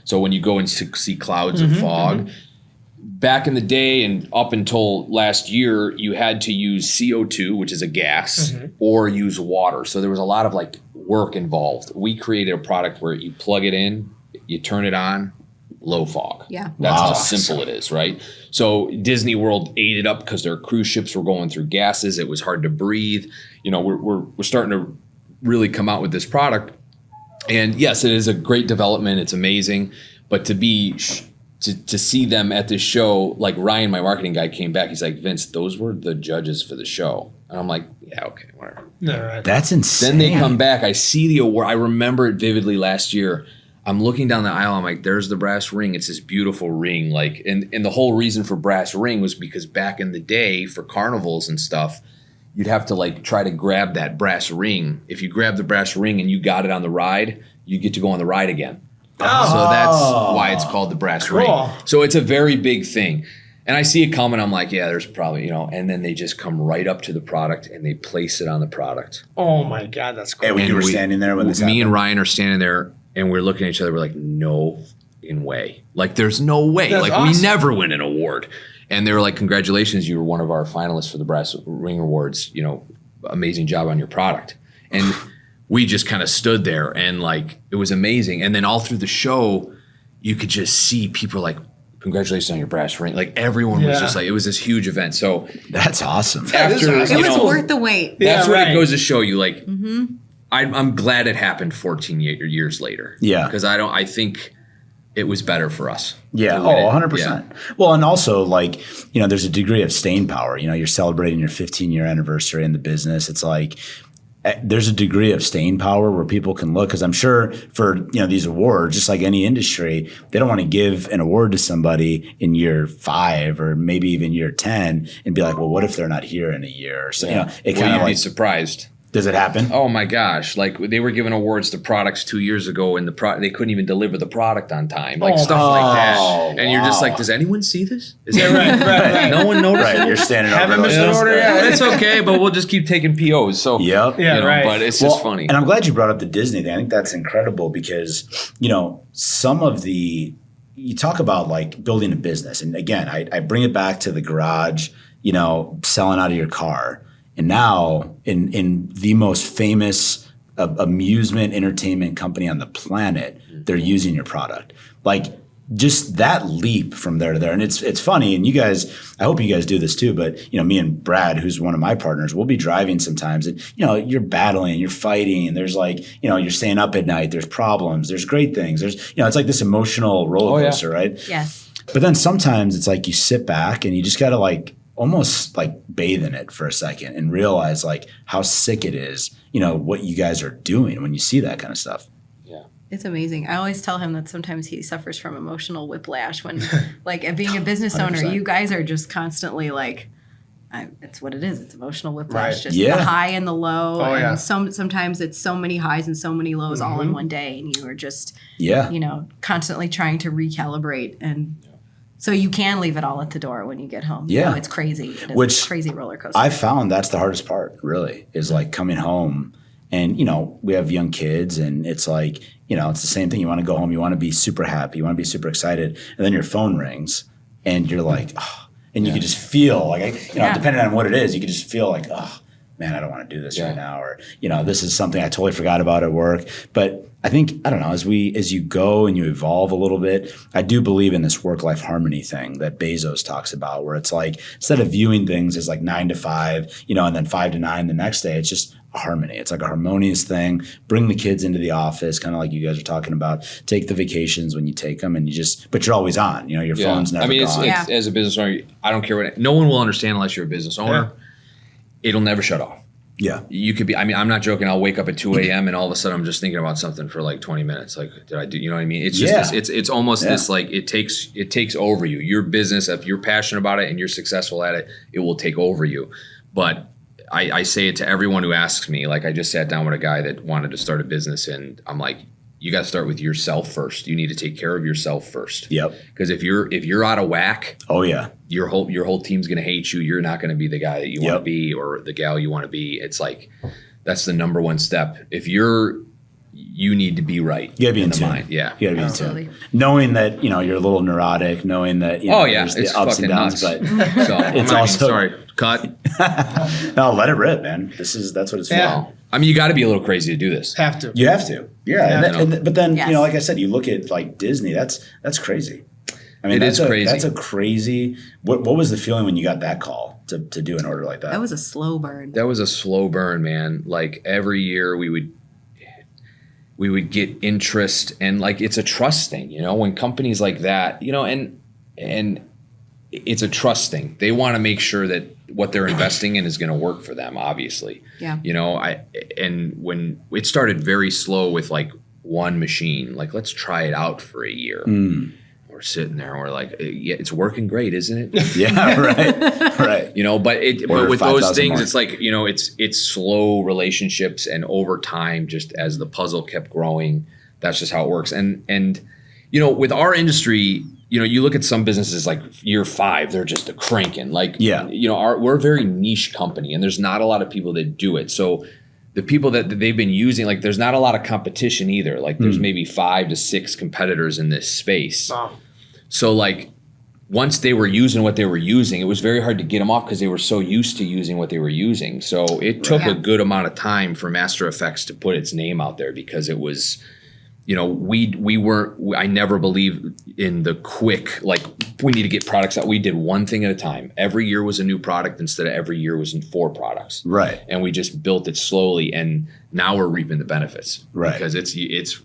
So when you go and see clouds of fog, back in the day and up until last year, you had to use CO2, which is a gas, or use water. So there was a lot of like work involved. We created a product where you plug it in, you turn it on, low fog. Yeah. That's how Wow. simple it is, right? So Disney World ate it up because their cruise ships were going through gases. It was hard to breathe. You know, we're starting to really come out with this product. And yes, it is a great development. It's amazing. But to see them at this show, like Ryan, my marketing guy, came back. He's like, Vince, those were the judges for the show. And I'm like, yeah, okay, whatever. No, right. That's insane. Then they come back. I see the award. I remember it vividly last year. I'm looking down the aisle. I'm like, there's the brass ring. It's this beautiful ring. Like, and the whole reason for brass ring was because back in the day for carnivals and stuff, you'd have to like try to grab that brass ring. If you grab the brass ring and you got it on the ride, you get to go on the ride again. So that's why it's called the brass ring. So it's a very big thing. And I see it coming. I'm like, yeah, there's probably, you know, and then they just come right up to the product and they place it on the product. Oh my God, that's cool. Hey, when you were standing there when this Me and happened? Ryan are standing there and we're looking at each other. We're like, no in way. Like, there's no way. That's like, awesome. we never win an award. And they were like, congratulations, you were one of our finalists for the Brass Ring Awards. You know, amazing job on your product. And we just kind of stood there and like, it was amazing. And then all through the show, you could just see people like, congratulations on your brass ring. Like, everyone was just like, it was this huge event. So That's awesome. after, awesome. you It was know, worth the wait. that's Yeah, what right. it goes to show you. Like, I'm glad it happened 14 years later. Yeah. Because I think it was better for us. Yeah. to win Oh, it. 100%. Well, and also like, you know, there's a degree of staying power. You know, you're celebrating your 15-year anniversary in the business. It's like, there's a degree of staying power where people can look, because I'm sure for, you know, these awards, just like any industry, they don't want to give an award to somebody in year 5 or maybe even year 10 and be like, well, what if they're not here in a year? Or so, you know, it Well, kind you'd of be like, surprised. does it happen? Oh my gosh! Like, they were giving awards to products 2 years ago, and they couldn't even deliver the product on time, like stuff like that. And you're just like, does anyone see this? Is right. No one noticed. Right. You're standing over Haven't those missed an things. order Right. yet. It's okay, but we'll just keep taking POs. So Yep. Yeah, you know, right. but it's Well, just funny. And I'm glad you brought up the Disney thing. I think that's incredible because, you know, you talk about like building a business. And again, I bring it back to the garage, you know, selling out of your car. And now in the most famous amusement entertainment company on the planet, they're using your product. Like, just that leap from there to there. And it's funny. And you guys, I hope you guys do this too, but you know, me and Brad, who's one of my partners, we'll be driving sometimes and, you know, you're battling, you're fighting, and there's like, you know, you're staying up at night, there's problems, there's great things. There's, you know, it's like this emotional roller coaster, right? Yes. But then sometimes it's like you sit back and you just got to like almost like bathe in it for a second and realize like how sick it is, you know, what you guys are doing when you see that kind of stuff. It's amazing. I always tell him that sometimes he suffers from emotional whiplash when, like, at being a business owner, 100%. you guys are just constantly like, it's what it is. It's emotional whiplash. Right. Just Yeah. the high and the low. Oh, and yeah. sometimes it's so many highs and so many lows all in one day, and you are just, Yeah. you know, constantly trying to recalibrate, and so you can leave it all at the door when you get home. You Yeah. know, it's crazy. It is Which a crazy roller coaster. I found that's the hardest part, really, is like coming home. And, you know, we have young kids and it's like, you know, it's the same thing. You want to go home, you want to be super happy, you want to be super excited. And then your phone rings and you're like, oh, and you can just feel like, you know, Yeah. depending on what it is, you can just feel like, oh, man, I don't want to do this right now. Or, you know, this is something I totally forgot about at work. But I think, I don't know, as you go and you evolve a little bit, I do believe in this work-life harmony thing that Bezos talks about, where it's like, instead of viewing things as like 9 to 5, you know, and then 5 to 9 the next day, it's just a harmony. It's like a harmonious thing. Bring the kids into the office, kind of like you guys are talking about. Take the vacations when you take them, and but you're always on. You know, your phone's never I mean, gone. it's as a business owner, I don't care what. No one will understand unless you're a business owner. It'll never shut off. Yeah. You could be. I mean, I'm not joking. I'll wake up at 2 a.m. and all of a sudden I'm just thinking about something for like 20 minutes. Like, did I do? You know what I mean? It's just it's almost this like it takes over you. Your business, if you're passionate about it and you're successful at it, it will take over you. But I say it to everyone who asks me. Like, I just sat down with a guy that wanted to start a business, and I'm like, you got to start with yourself first. You need to take care of yourself first. Yep. Because if you're out of whack, Oh yeah. your whole team's going to hate you. You're not going to be the guy that you want to be or the gal you want to be. It's like, that's the number one step. If you're you need to be right. You gotta be in the tune. mind. Yeah. You gotta be in Absolutely. tune. Knowing that, you're a little neurotic, knowing that, there's the it's ups and fucking downs, nuts. but So it's also, sorry, cut. no, let it rip, man. That's what it's for. Yeah. I mean, you got to be a little crazy to do this. Have to. You have to. Yeah. But then, Yes. like I said, you look at like Disney, that's crazy. I mean, It is crazy. That's a crazy, what was the feeling when you got that call to do an order like that? That was a slow burn. That was a slow burn, man. Like every year we would get interest, and like it's a trust thing, when companies like that, and it's a trust thing. They want to make sure that what they're investing in is going to work for them, obviously. Yeah. And when it started very slow with like one machine, like let's try it out for a year. We're sitting there and we're like, yeah, it's working great, isn't it? Yeah, right. But with those 5,000 things, more. it's like, it's slow relationships, and over time, just as the puzzle kept growing, that's just how it works. And with our industry, you look at some businesses like year 5, they're just cranking. Like, we're a very niche company, and there's not a lot of people that do it. So the people that they've been using, like there's not a lot of competition either. Like there's maybe 5 to 6 competitors in this space. Wow. So like once they were using what they were using, it was very hard to get them off because they were so used to using what they were using. So it took a good amount of time for Master Effects to put its name out there, because it was, I never believed in the quick, like we need to get products out. We did one thing at a time. Every year was a new product instead of every year was in 4 products. Right. And we just built it slowly, and now we're reaping the benefits. Right. Because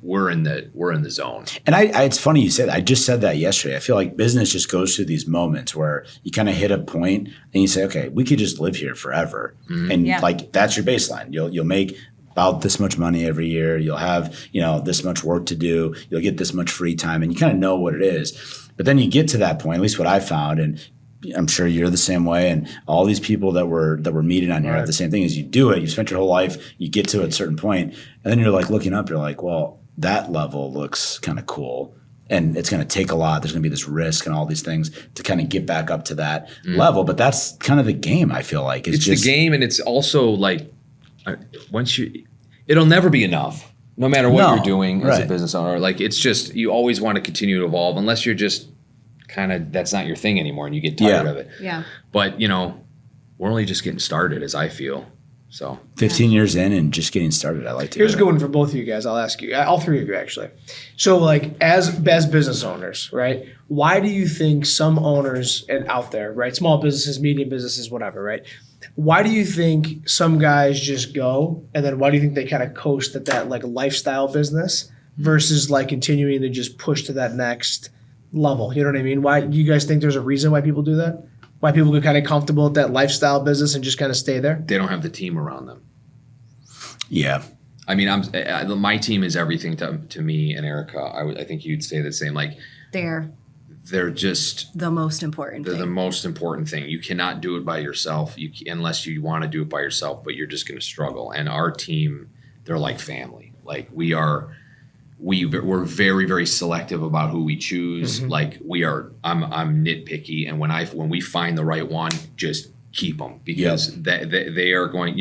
we're in the zone. And it's funny you said that. I just said that yesterday. I feel like business just goes through these moments where you kind of hit a point and you say, okay, we could just live here forever. And like, that's your baseline. You'll make about this much money every year. You'll have, this much work to do. You'll get this much free time, and you kind of know what it is. But then you get to that point, at least what I found, and I'm sure you're the same way, and all these people that we're meeting on here have the same thing. Is you do it, you spent your whole life, you get to a certain point, and then you're like looking up, you're like, well, that level looks kind of cool. And it's going to take a lot. There's going to be this risk and all these things to kind of get back up to that level. But that's kind of the game, I feel like. It's just the game, and it's also like, it'll never be enough, no matter what you're doing as a business owner. Like, it's just, you always want to continue to evolve, unless you're just kind of, that's not your thing anymore and you get tired of it. Yeah. But, we're only just getting started, as I feel. So 15 years in and just getting started. I like to. Here's a good one for both of you guys. I'll ask you, all 3 of you actually. So like as business owners, right? Why do you think some owners out there, right? Small businesses, medium businesses, whatever, right? Why do you think some guys just go, and then why do you think they kind of coast at that like lifestyle business versus like continuing to just push to that next level? You know what I mean? Why do you guys think there's a reason why people do that? Why people get kind of comfortable at that lifestyle business and just kind of stay there? they don't have the team around them. Yeah. I mean, my team is everything to me and Erica. I think you'd say the same. Like, they're just the most important they're thing. the most important thing. You cannot do it by yourself, unless you want to do it by yourself, but you're just going to struggle. And our team, they're like family. Like we're very, very selective about who we choose. Like I'm nitpicky. And when we find the right one, just keep them, because they are going,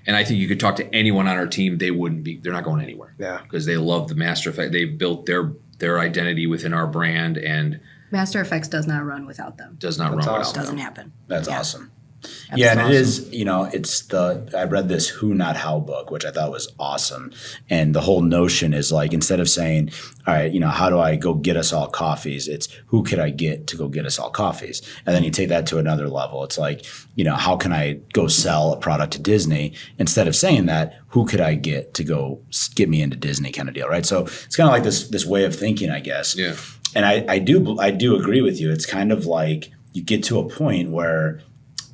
and I think you could talk to anyone on our team. They're not going anywhere. Yeah. Because they love the Master Effect. They've built their identity within our brand, and Master Effects does not run without them. Doesn't happen. That's awesome. That's Yeah, and awesome. it is, I read this Who Not How book, which I thought was awesome. And the whole notion is like, instead of saying, all right, how do I go get us all coffees? It's who could I get to go get us all coffees? And then you take that to another level. It's like, how can I go sell a product to Disney? Instead of saying that, who could I get to go get me into Disney kind of deal, right? So it's kind of like this way of thinking, I guess. Yeah. And I do agree with you. It's kind of like you get to a point where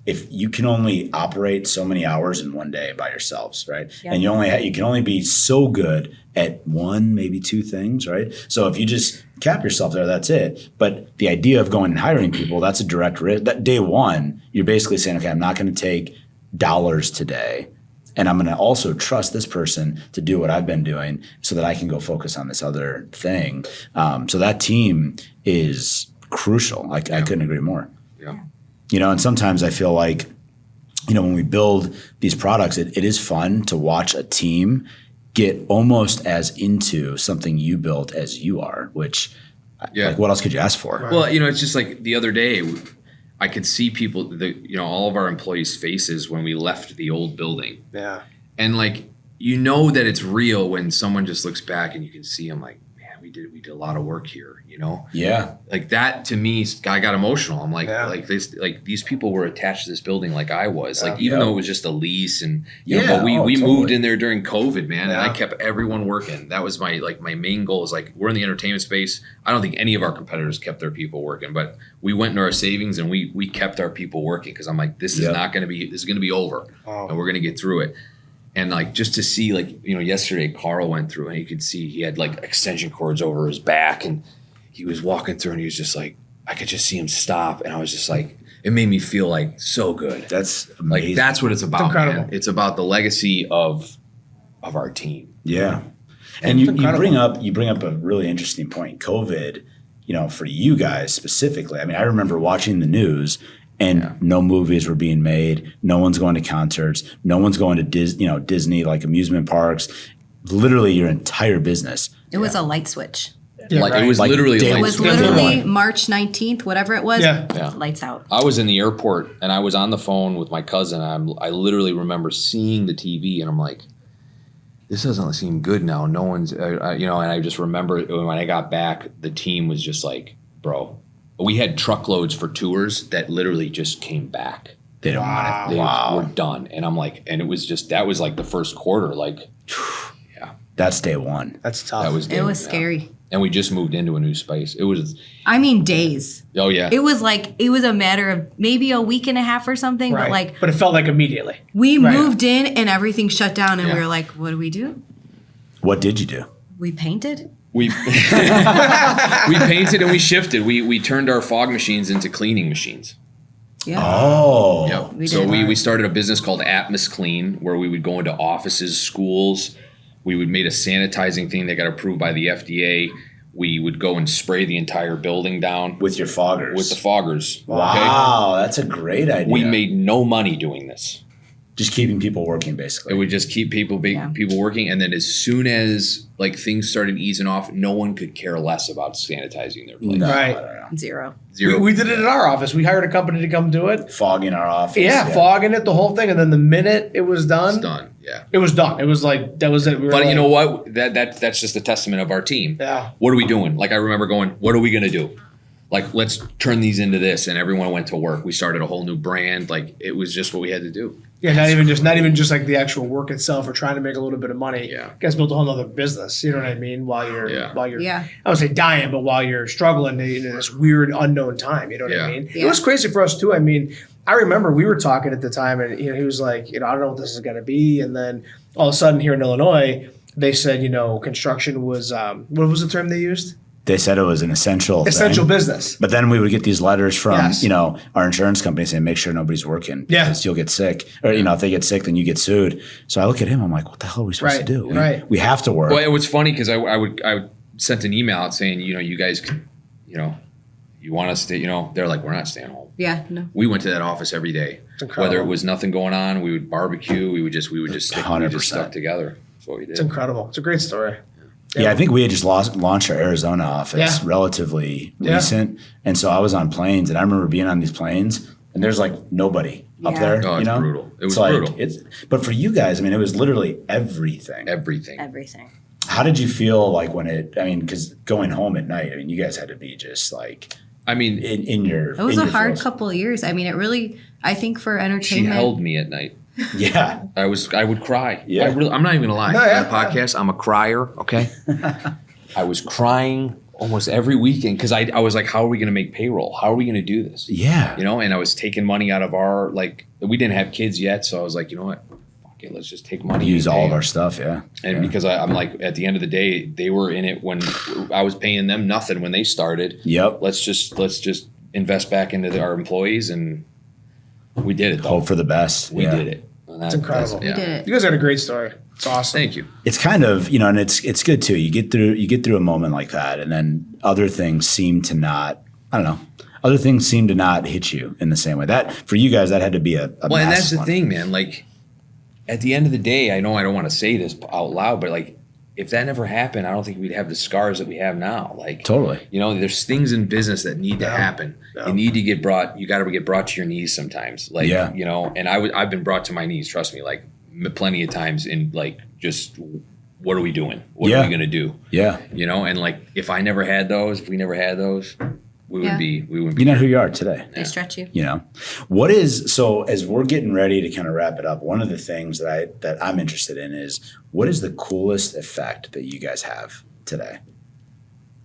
if you can only operate so many hours in one day by yourselves, right? Yep. And you can only be so good at 1, maybe 2 things, right? So if you just cap yourself there, that's it. But the idea of going and hiring people, that's a direct risk. That day one, you're basically saying, okay, I'm not going to take dollars today. And I'm going to also trust this person to do what I've been doing so that I can go focus on this other thing. So that team is crucial. I couldn't agree more. Yeah. And sometimes I feel like, when we build these products, it is fun to watch a team get almost as into something you built as you are, which like what else could you ask for? Well, it's just like the other day, I could see people, all of our employees' faces when we left the old building. Yeah. And like, that it's real when someone just looks back and you can see them like, man, we did a lot of work here, Yeah. Like that to me, I got emotional. I'm like, these people were attached to this building like I was. Like, even though it was just a lease and, but we totally. moved in there during COVID, man. Yeah. And I kept everyone working. That was my main goal is like, we're in the entertainment space. I don't think any of our competitors kept their people working, but we went into our savings and we kept our people working. Cause I'm like, this is going to be over and we're going to get through it. And like, just to see like, yesterday Carl went through and you could see he had like extension cords over his back and he was walking through and he was just like, I could just see him stop. And I was just like, it made me feel like so good. That's amazing. Like, that's what it's about, incredible. man. It's about the legacy of our team. Yeah. And you bring up a really interesting point. COVID, for you guys specifically, I mean, I remember watching the news and no movies were being made. No one's going to concerts. No one's going to Disney, like amusement parks. Literally your entire business. It was a light switch. Yeah, It was literally It was Day literally one. March 19th, whatever it was. Yeah. Lights out. I was in the airport and I was on the phone with my cousin. I literally remember seeing the TV and I'm like, this doesn't seem good now. No one's, and I just remember when I got back, the team was just like, bro, we had truckloads for tours that literally just came back. They don't want it. We're done. And I'm like, and that was like the first quarter. Like, That's day one. That's tough. that was It was scary. And we just moved into a new space. It was, I mean, days. oh yeah. It was a matter of maybe a week and a half or something. Right. But it felt like immediately. we Right. moved in and everything shut down and Yeah. we were like, what do we do? What did you do? We painted. We painted and we shifted. We turned our fog machines into cleaning machines. Yeah. Oh. Yep. We So did. we started a business called Atmos Clean, where we would go into offices, schools. We would make a sanitizing thing that got approved by the FDA. We would go and spray the entire building down With your foggers. with the foggers. Wow, that's a great idea. We made no money doing this. just keeping people working basically. It would just keep people working, and then as soon as like things started easing off, no one could care less about sanitizing their place. No, Right. I don't know. Zero. Zero. We did it in our office. We hired a company to come do it. Fogging our office. Yeah, fogging it, the whole thing. And then the minute it was done, It's done. Yeah. it was done. It was like, that was it. We were But like, you know what? That's just a testament of our team. Yeah. What are we doing? Like I remember going, what are we gonna do? Like let's turn these into this, and everyone went to work. We started a whole new brand. Like it was just what we had to do. Yeah, not even just like the actual work itself or trying to make a little bit of money. Yeah. You guys built a whole other business. You know what I mean? While you're Yeah. I would say dying, but while you're struggling in this weird unknown time. You know what I Yeah. mean? Yeah. It was crazy for us too. I mean, I remember we were talking at the time and he was like, I don't know what this is gonna be. And then all of a sudden here in Illinois, they said, construction was what was the term they used? They said it was an essential Essential thing. business. But then we would get these letters from, Yes. our insurance company saying, make sure nobody's working Yeah. because you'll get sick. Or, if they get sick, then you get sued. So I look at him, I'm like, what the hell are we supposed Right, to do? right. We have to work. Well, it was funny because I sent an email out saying, you guys can, you want us to, they're like, we're not staying home. Yeah. No. We went to that office every day. incredible. Whether it was nothing going on, we would barbecue. We would just stick, 100%. stuck together. That's what we did. It's incredible. It's a great story. Yeah, I think we had just launched our Arizona office Yeah. relatively Yeah. recent. And so I was on planes and I remember being on these planes and there's like nobody up Yeah. there. Oh, it's brutal. It was It's like, brutal. But for you guys, it was literally everything. Everything. Everything. How did you feel like because going home at night, you guys had to be just like I mean, in your. It was in a your hard feels. couple of years. I mean, it really, I think for she entertainment. held me at night. Yeah. I would cry. Yeah. I'm not even gonna lie. No, yeah. On a podcast, I'm a crier. Okay. I was crying almost every weekend because I was like, how are we gonna make payroll? How are we gonna do this? Yeah. And I was taking money out of our we didn't have kids yet, so I was like, you know what? Fuck it, let's just take money. Use and all pay of our them. stuff. Yeah. And Yeah. because I'm like, at the end of the day, they were in it when I was paying them nothing when they started. Yep. Let's just invest back into our employees, and we did it. Though. Hope for the best. We Yeah. did it. And It's incredible. yeah. We did it. You guys had a great story. It's awesome. Thank you. It's kind of, and it's good too. You get through a moment like that and then other things seem to not, I don't know. Other things seem to not hit you in the same way. That for you guys, that had to be a Well, and that's massive the one. thing, man. Like, at the end of the day, I know I don't want to say this out loud, but like, if that never happened, I don't think we'd have the scars that we have now. Like, Totally. you know, there's things in business that need to happen. You need to get brought. You got to get brought to your knees sometimes. Like, you know, and I've been brought to my knees. Trust me, like plenty of times. In like, just what are we doing? What are we gonna do? Yeah. You know, and like, if we never had those, we wouldn't be. You're not who you are today. They stretch you. You know, what is, so as we're getting ready to kind of wrap it up, one of the things that I'm interested in is, what is the coolest effect that you guys have today?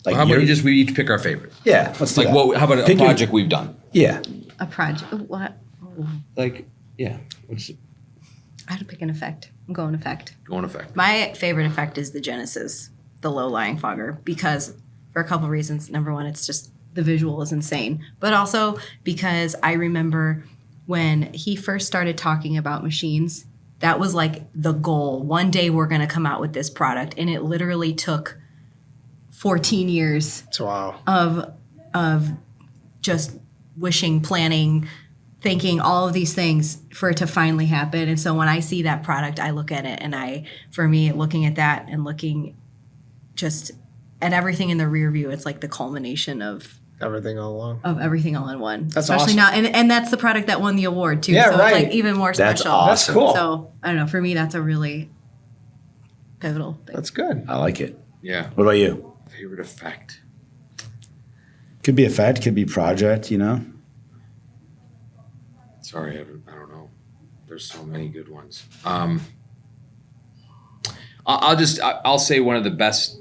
Like, how about we each pick our favorite? Yeah, let's do like that. how about a project we've done? Yeah, A project. What? Oh. Like, yeah. I had to pick an effect. I'm going effect. Going effect. My favorite effect is the Genesis, the low-lying fogger, because for a couple of reasons. Number one, it's just the visual is insane, but also because I remember when he first started talking about machines, that was like the goal. One day we're going to come out with this product, and it literally took 14 years of just wishing, planning, thinking all of these things for it to finally happen. And so when I see that product, I look at it, and for me, looking at that and looking just at everything in the rear view, it's like the culmination of everything all along. Of everything all in one. That's especially awesome. now, and that's the product that won the award too. Yeah, so right. it's like even more That's special. awesome. That's cool. So I don't know. For me, that's a really pivotal thing. That's good. I like it. Yeah. What about you? Favorite effect? Could be effect, could be project, you know? Sorry, I don't know. There's so many good ones. I'll say one of the best.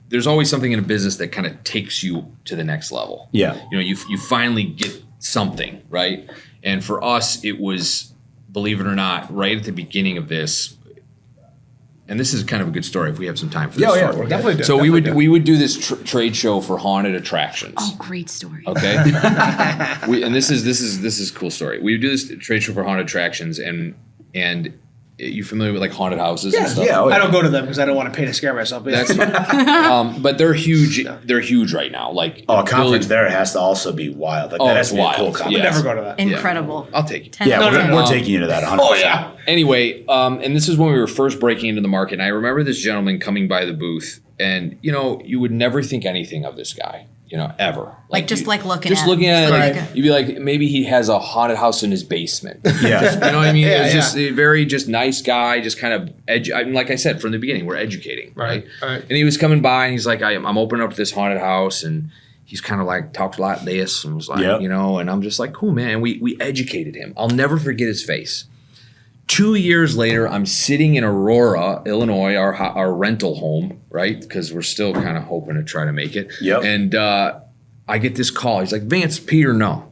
There's always something in a business that kind of takes you to the next level. Yeah. You know, you finally get something, right? And for us, it was, believe it or not, right at the beginning of this. And this is kind of a good story if we have some time for this. Yeah, story. we'll definitely do. So we would do this trade show for haunted attractions. Oh, great story. Okay. And this is a cool story. We would do this trade show for haunted attractions, and you familiar with like haunted houses and stuff? Yeah. I don't go to them because I don't want to pay to scare myself. That's fine. But they're huge. They're huge right now. Like a conference there has to also be wild. Like, that has to be a cool wild. conference. I would never go to that. Incredible. I'll take it. 10 Yeah, out of 10. we're taking you to that 100%. Oh yeah. Anyway, and this is when we were first breaking into the market. And I remember this gentleman coming by the booth, and you would never think anything of this guy, ever. Looking at it, Right. you'd be like, maybe he has a haunted house in his basement. Yeah. You know what I mean? Yeah, It was just a very nice guy, just kind of like I said from the beginning, we're educating, right? Right. And he was coming by, and he's like, I'm opening up this haunted house, and he's kind of like talked like this, and was like, Yep. and I'm just like, cool, man. And we educated him. I'll never forget his face. 2 years later, I'm sitting in Aurora, Illinois, our rental home, right? Because we're still kind of hoping to try to make it. Yep. And I get this call. He's like, Vance, Peter, no.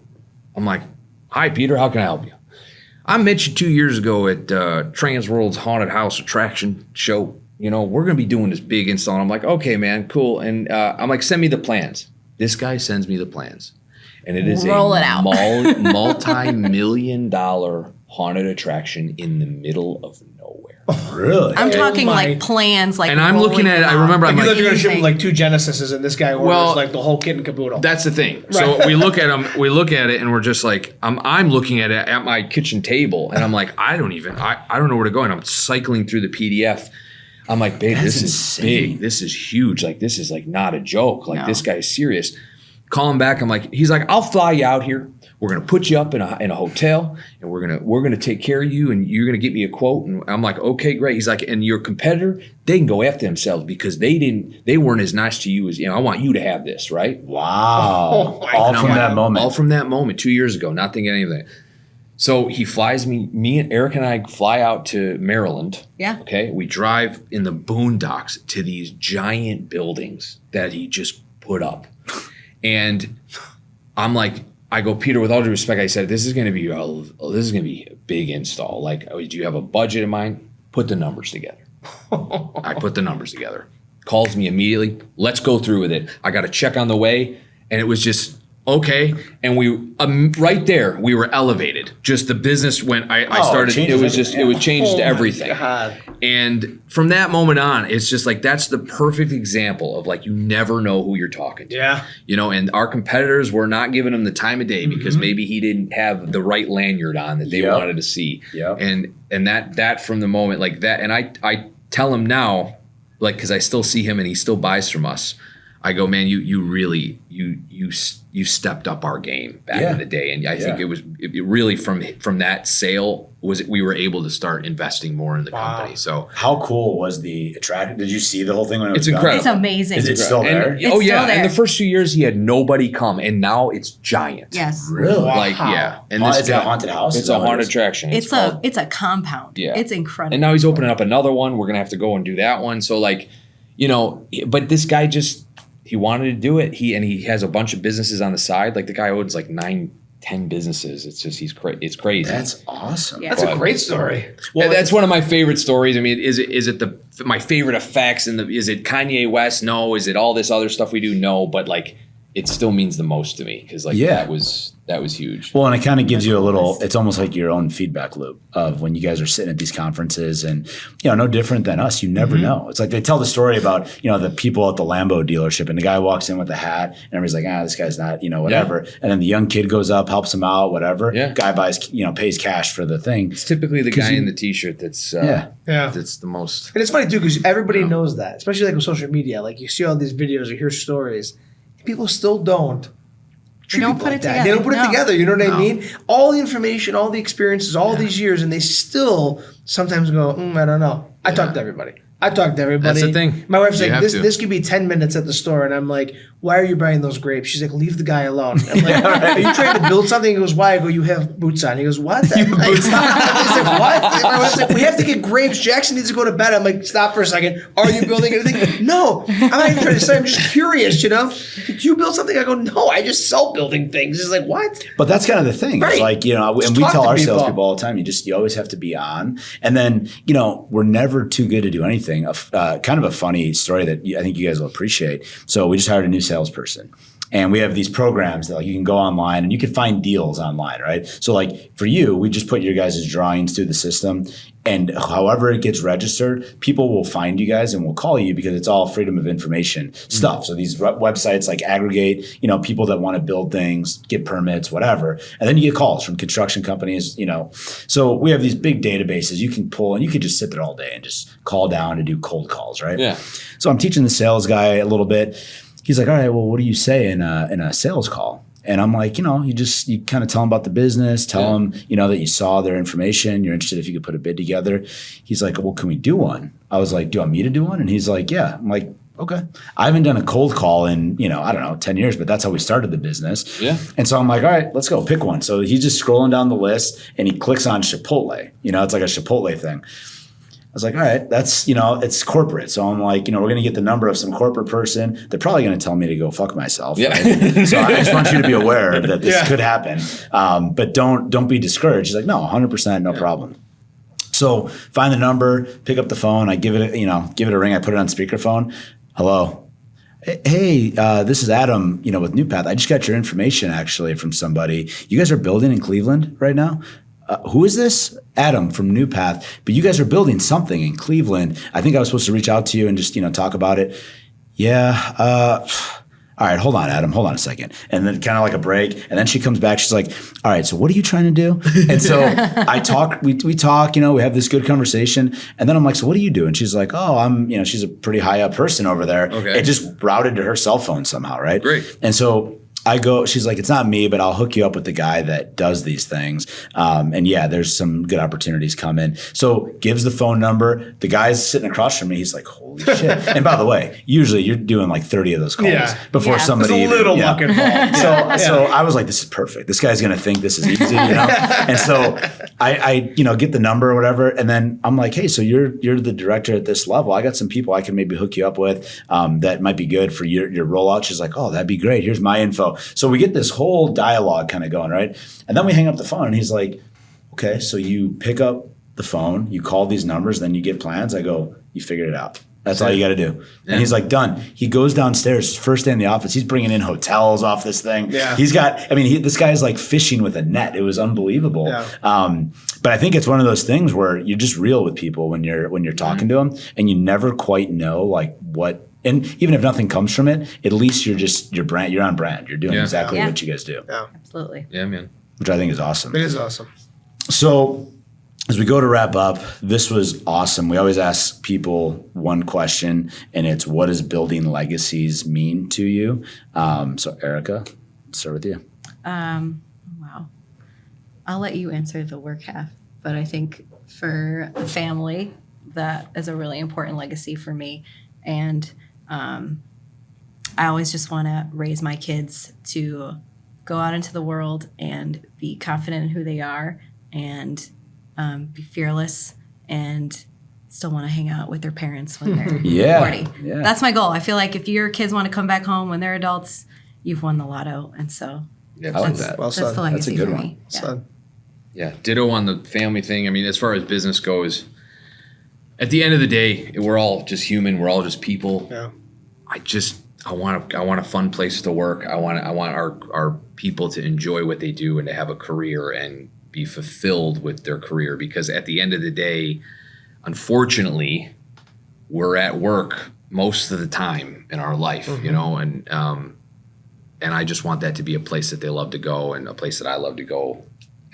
I'm like, hi, Peter. How can I help you? I met you 2 years ago at Transworld's Haunted House Attraction Show. We're going to be doing this big install. And I'm like, okay, man, cool. And I'm like, send me the plans. This guy sends me the plans. And it is Roll it out. multi-million-dollar haunted attraction in the middle of nowhere. Really? I'm talking my- like plans, like. And I'm looking at it, I remember I'm You like, thought you were gonna ship him Anything. like 2 Genesises, and this guy orders Well, like the whole kit and caboodle. that's the thing. So we look at it, and we're just like, I'm looking at it at my kitchen table, and I'm like, I don't know where to go, and I'm cycling through the PDF. I'm like, babe, That's this insane. is big. This is huge. Like, this is like not a joke. Like, No. this guy is serious. Call him back. He's like, I'll fly you out here. We're gonna put you up in a hotel, and we're gonna take care of you, and you're gonna get me a quote. And I'm like, okay, great. He's like, and your competitor, they can go after themselves because they weren't as nice to you as I want you to have this, right? Wow. Oh my All God. from that moment. All from that moment 2 years ago, not thinking anything. So he flies me and Eric and I fly out to Maryland. Yeah. Okay. We drive in the boondocks to these giant buildings that he just put up. And I'm like, I go, Peter, with all due respect, I said, this is going to be a big install. Like, do you have a budget in mind? Put the numbers together. I put the numbers together. Calls me immediately. Let's go through with it. I got a check on the way. And it was just Okay, and we right there we were elevated. Just the business went. I started. It was just it was changed everything. God. And from that moment on, it's just like that's the perfect example of like you never know who you're talking to. Yeah. You know, and our competitors were not giving him the time of day because maybe he didn't have the right lanyard on that they wanted to see. Yep. And that from the moment like that, and I tell him now, like because I still see him and he still buys from us. I go, man, you really you stepped up our game back in the day, and I think it really from that sale we were able to start investing more in the company. So how cool was the attraction? Did you see the whole thing when it was it's incredible? It's amazing. Is it still there? It's still there. In the first few years he had nobody come, and now it's giant. Yes. Really? Like and It's a haunted house. It's a haunted attraction. It's a compound. Yeah. It's incredible. And now he's opening up another one. We're gonna have to go and do that one. So like, you know, but this guy just. He wanted to do it. He has a bunch of businesses on the side. Like the guy owns like 9-10 businesses. It's just it's crazy. That's awesome. Yeah. That's a great story. Well, that's one of my favorite stories. I mean, is it my favorite effects and is it Kanye West? No. Is it all this other stuff we do? No. But like, it still means the most to me because like that was huge. Well, and it kind of gives you a little. It's almost like your own feedback loop of when you guys are sitting at these conferences, and no different than us. You never know. It's like they tell the story about the people at the Lambo dealership, and the guy walks in with a hat, and everybody's like, this guy's not whatever. Yeah. And then the young kid goes up, helps him out, whatever. Yeah. Guy buys pays cash for the thing. It's typically the guy in the t-shirt that's that's the most. And it's funny too because everybody knows that, especially like with social media. Like you see all these videos or hear stories. People still don't. They don't put it together. They don't put it together. You know what I mean? All the information, all the experiences, all these years, and they still sometimes go, I don't know. I talk to everybody. That's the thing. My wife's like, this could be 10 minutes at the store. And I'm like, why are you buying those grapes? She's like, leave the guy alone. I'm like, are you trying to build something? He goes, why? I go, you have boots on. He goes, what? He's like, what? My wife's like, we have to get grapes. Jackson needs to go to bed. I'm like, stop for a second. Are you building anything? No. I'm not even trying to say. I'm just curious, Do you build something? I go, no, I just sell building things. He's like, what? But that's kind of the thing. Right. It's like, and we tell our salespeople all the time, you always have to be on. And then, we're never too good to do anything. Kind of a funny story that I think you guys will appreciate. So we just hired a new salesperson. And we have these programs that you can go online and you can find deals online, right? So like for you, we just put your guys' drawings through the system, and however it gets registered, people will find you guys and will call you because it's all freedom of information stuff. So these websites like aggregate, people that want to build things, get permits, whatever. And then you get calls from construction companies, So we have these big databases you can pull, and you can just sit there all day and just call down to do cold calls, right? Yeah. So I'm teaching the sales guy a little bit. He's like, all right, well, what do you say in a sales call? And I'm like, you kind of tell them about the business, tell them, that you saw their information, you're interested if you could put a bid together. He's like, well, can we do one? I was like, do you want me to do one? And he's like, yeah. I'm like, okay. I haven't done a cold call in, I don't know, 10 years, but that's how we started the business. Yeah. And so I'm like, all right, let's go pick one. So he's just scrolling down the list and he clicks on Chipotle. It's like a Chipotle thing. I was like, all right, that's, it's corporate. So I'm like, we're going to get the number of some corporate person. They're probably going to tell me to go fuck myself. Yeah. Right? So I just want you to be aware that this could happen. But don't be discouraged. He's like, no, 100%, no problem. So find the number, pick up the phone. I give it a ring. I put it on speakerphone. Hello. Hey, this is Adam, with New Path. I just got your information actually from somebody. You guys are building in Cleveland right now? Who is this? Adam from New Path. But you guys are building something in Cleveland. I think I was supposed to reach out to you and just, talk about it. Yeah. All right, hold on, Adam. Hold on a second. And then kind of like a break. And then she comes back. She's like, all right, so what are you trying to do? And so we talk, we have this good conversation. And then I'm like, so what do you do? And she's like, oh, I'm, she's a pretty high up person over there. Okay. It just routed to her cell phone somehow, right? Great. And so she's like, it's not me, but I'll hook you up with the guy that does these things. And there's some good opportunities coming. So gives the phone number. The guy's sitting across from me. He's like, holy shit. And by the way, usually you're doing like 30 of those calls before somebody. There's a little luck involved. So I was like, this is perfect. This guy's going to think this is easy, And so I get the number or whatever. And then I'm like, hey, so you're the director at this level. I got some people I can maybe hook you up with that might be good for your rollout. She's like, oh, that'd be great. Here's my info. So we get this whole dialogue kind of going, right? And then we hang up the phone and he's like, okay, so you pick up the phone, you call these numbers, then you get plans. I go, you figured it out. That's all you got to do. Yeah. And he's like, done. He goes downstairs, first day in the office. He's bringing in hotels off this thing. Yeah. He's got, this guy's like fishing with a net. It was unbelievable. Yeah. But I think it's one of those things where you're just real with people when you're talking to them, and you never quite know like what, and even if nothing comes from it, at least you're on brand. You're doing exactly what you guys do. Yeah. Absolutely. Yeah, man. Which I think is awesome. It is awesome. So as we go to wrap up, this was awesome. We always ask people one question, and it's, what does building legacies mean to you? So Erica, start with you. Wow. I'll let you answer the work half, but I think for a family, that is a really important legacy for me. And I always just want to raise my kids to go out into the world and be confident in who they are, and be fearless, and still want to hang out with their parents when they're 40. Yeah. That's my goal. I feel like if your kids want to come back home when they're adults, you've won the lotto. And so Yeah, I like that's, that. Well that's said. the legacy good for one. me. Yeah. So, Yeah, ditto on the family thing. I mean, as far as business goes, at the end of the day, we're all just human. We're all just people. yeah. I want a fun place to work. I want our people to enjoy what they do and to have a career and be fulfilled with their career. Because at the end of the day, unfortunately, we're at work most of the time in our life, you know, and I just want that to be a place that they love to go and a place that I love to go.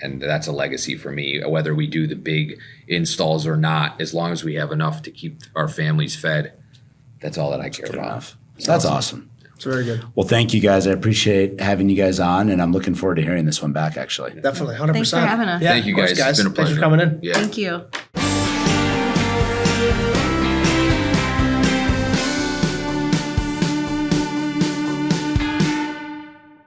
And that's a legacy for me, whether we do the big installs or not, as long as we have enough to keep our families fed. That's all that I care Good about. enough. That's awesome. It's very good. Well, thank you guys. I appreciate having you guys on, and I'm looking forward to hearing this one back, actually. Definitely. 100%. Thanks for having us. Yeah, Thank you of course, guys. It's been a Thanks pleasure. for coming in. Yeah. Thank you.